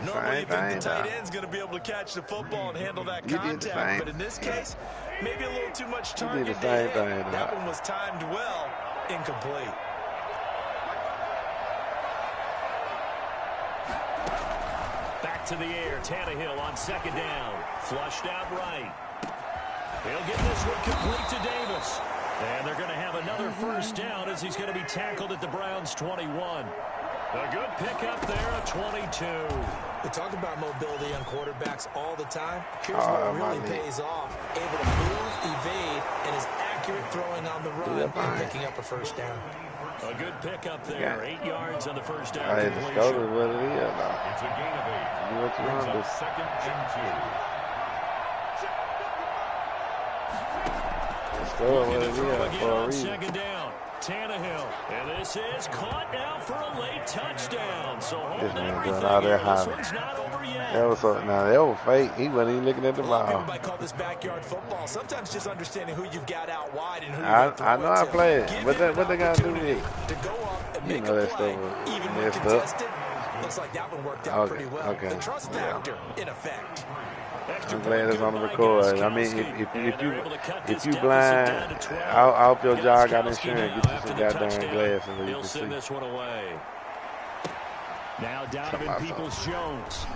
Normally you think the tight end's going to be able to catch the football and handle that contact, but in this case, maybe a little too much target to hit. That one was timed well, incomplete. Back to the air, Tannehill on second down. Flushed out right. He'll get this one complete to Davis. And they're going to have another first down as he's going to be tackled at the Browns' 21. A good pickup there at 22. We talk about mobility on quarterbacks all the time. Here's where it really pays off. Able to move, evade, and is accurate throwing on the run and picking up a first down. A good pickup there. 8 yards on the first down. I just go to what it is now. It's a gain of 8. Do what you want to do. Second and 2. Just go what it is for a reason. Second down. Tannehill. And this is caught now for a late touchdown. So This man doing all that hollering. That was so, now that was fake. He wasn't even looking at the ball. People might call this backyard football. Sometimes just understanding who you've got out wide and who I know I play it. What they got to do with it? To go up and You make know a that play, stuff even was when messed up. contested. Looks like that one worked out pretty well. Okay. The trust factor in effect. I'm glad it's on the record. I mean, if you blind, I hope your job got insurance. Get you some goddamn glasses so you can see. This one away. Now Donovan Peoples-Jones.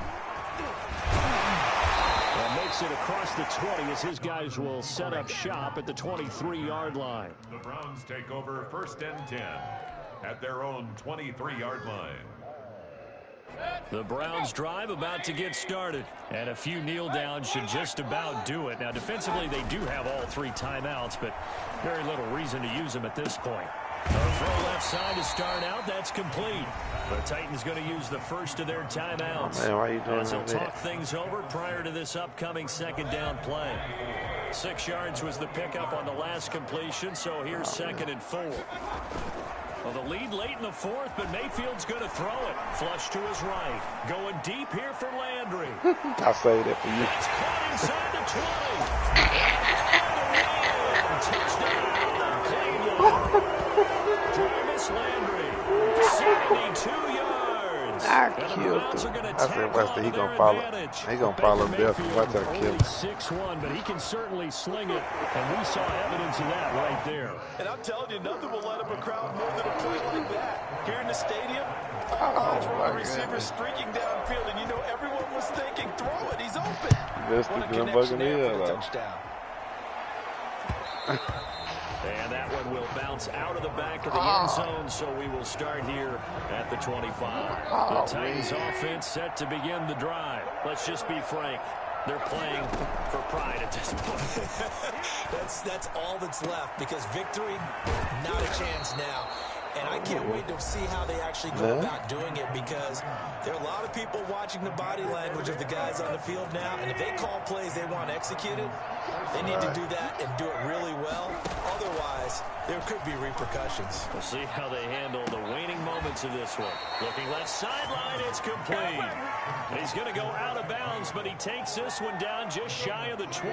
And makes it across the 20 as his guys will set up shop at the 23-yard line. The Browns take over first and 10 at their own 23-yard line. The Browns drive about to get started, and a few kneel downs should just about do it. Now, defensively, they do have all 3 timeouts, but very little reason to use them at this point. A throw left side to start out. That's complete. The Titans going to use the first of their timeouts. Man, why are you doing as they'll that? talk things over prior to this upcoming second down play. 6 yards was the pickup on the last completion, so here's second and 4. Well, the lead late in the 4th, but Mayfield's going to throw it. Flush to his right. Going deep here for Landry. I'll say that for you. It's caught inside the 20. Jarvis Landry, 72 yards. I killed him. I said, Weston, he gonna follow. He gonna follow Bill. Watch that kill him. 6'1", but he can certainly sling it, and we saw evidence of that right there. And I'm telling you, nothing will light up a crowd more than a play like that. Here in the stadium, my receivers streaking downfield, and you know everyone was thinking, throw it, he's open. What a connection there for the touchdown. And that one will bounce out of the back of the end zone, so we will start here at the 25. The Titans offense set to begin the drive. Let's just be frank. They're playing for pride at this point. That's all that's left, because victory, not a chance now. And I can't wait to see how they actually go about doing it, because there are a lot of people watching the body language of the guys on the field now, and if they call plays they want executed, they need to do that and do it really well. Otherwise, there could be repercussions. We'll see how they handle the waning moments of this one. Looking left sideline, it's complete. He's going to go out of bounds, but he takes this one down just shy of the 20.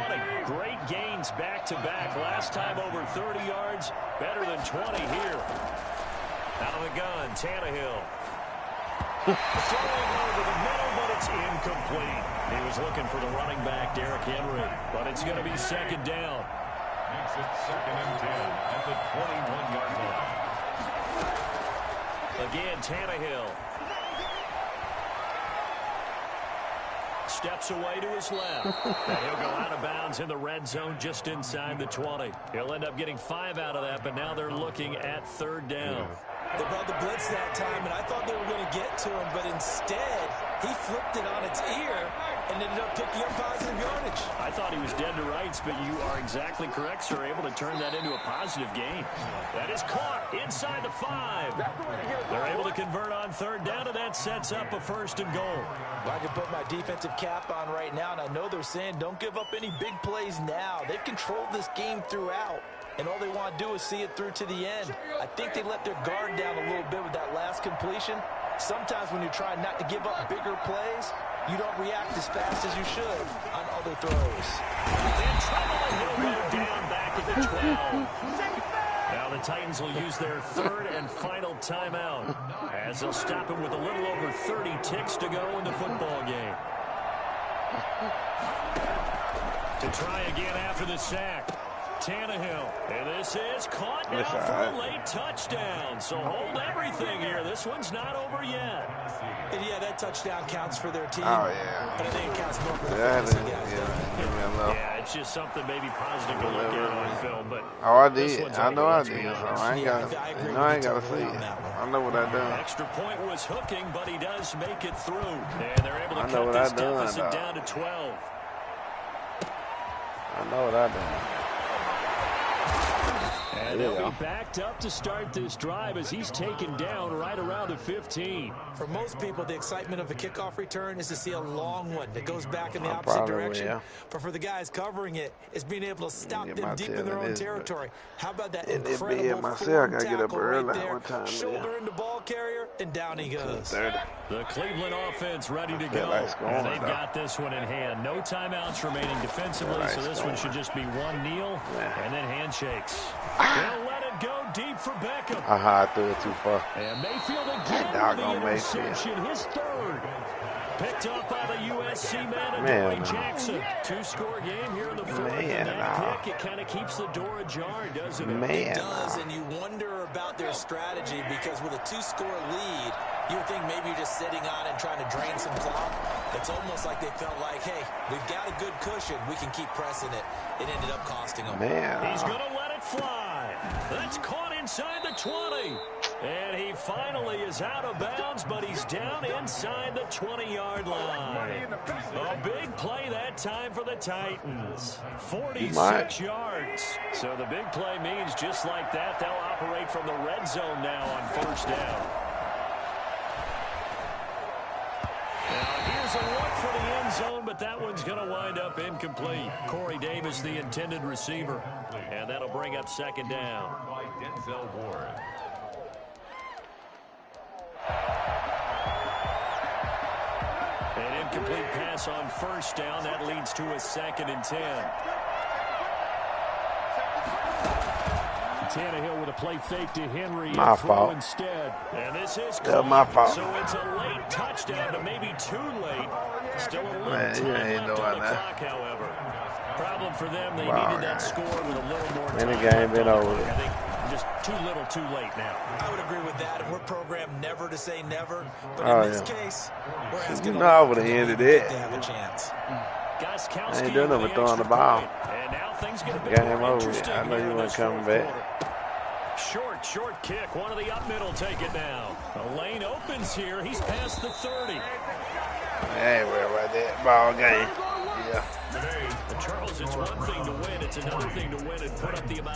Great gains back-to-back. Last time over 30 yards, better than 20 here. Out of the gun, Tannehill. Throwing over the middle, but it's incomplete. He was looking for the running back, Derrick Henry, but it's going to be second down. Makes it second and 10 at the 21-yard line. Again, Tannehill. Steps away to his left. And he'll go out of bounds in the red zone just inside the 20. He'll end up getting 5 out of that, but now they're looking at third down. They brought the blitz that time, and I thought they were going to get to him, but instead, he flipped it on its ear and ended up picking up positive yardage. I thought he was dead to rights, but you are exactly correct, sir. Able to turn that into a positive gain. That is caught inside the 5. They're able to convert on third down, and that sets up a first and goal. I can put my defensive cap on right now, and I know they're saying don't give up any big plays now. They've controlled this game throughout, and all they want to do is see it through to the end. I think they let their guard down a little bit with that last completion. Sometimes when you're trying not to give up bigger plays, you don't react as fast as you should on other throws. In trouble, and he'll go down back at the 12. Now the Titans will use their third and final timeout as they'll stop him with a little over 30 ticks to go in the football game. To try again after the sack. Tannehill, and this is caught now for a late touchdown. So hold everything here. This one's not over yet. And yeah, that touchdown counts for their team. Oh, yeah. But I think it counts more for the fantasy guys. Yeah, Yeah, it's just something maybe positive to look at on film. But oh, I did. I know I did. So I ain't got to see it. I know what I done. Extra point was hooking, but he does make it through. And they're able to cut this deficit down to 12. I know what I done. And they'll be backed up to start this drive as he's taken down right around the 15. For most people, the excitement of a kickoff return is to see a long one that goes back in the opposite direction. Yeah. But for the guys covering it, it's being able to stop them deep in their own territory. How about that incredible forward tackle right there? Shoulder into ball carrier, and down he goes. The Cleveland offense ready to go. And they've got this one in hand. No timeouts remaining defensively, so this one should just be one kneel and then handshakes. They'll let it go deep for Beckham. I threw it too far. And Mayfield again with the interception, his third. Picked up by the USC man, Dwayne Jackson. Two-score game here in the fourth. And that pick, it kind of keeps the door ajar, doesn't it? It does, and you wonder about their strategy because with a two-score lead, you would think maybe you're just sitting on it and trying to drain some clock. It's almost like they felt like, hey, we've got a good cushion. We can keep pressing it. It ended up costing them. He's going to let it fly. That's caught inside the 20. And he finally is out of bounds, but he's down inside the 20-yard line. A big play that time for the Titans. 46 yards. So the big play means just like that, they'll operate from the red zone now on first down. Now here's a look for the end zone, but that one's going to wind up incomplete. Corey Davis, the intended receiver. And that'll bring up second down. By Denzel Ward. An incomplete pass on first down. That leads to a 2nd and 10. Tannehill with a play fake to Henry. My fault. Instead. And this is my fault. So it's a late touchdown, but maybe too late. Still a little Man, time left on the clock, however. Problem for them, they needed that score with a little more time. The game been over. I think just too little, too late now. I would agree with that, and we're programmed never to say never. But in this case, we're asking I would have ended it. to have a chance. I ain't doing nothing but throwing the ball. And now things get a bit Game more over. interesting. I know you weren't coming back. Short kick. One of the up middle take it now. The lane opens here. He's past the 30. Hey, we're right there. Ball game. Yeah. Charles, it's one thing to win. It's another thing to win and put up the amount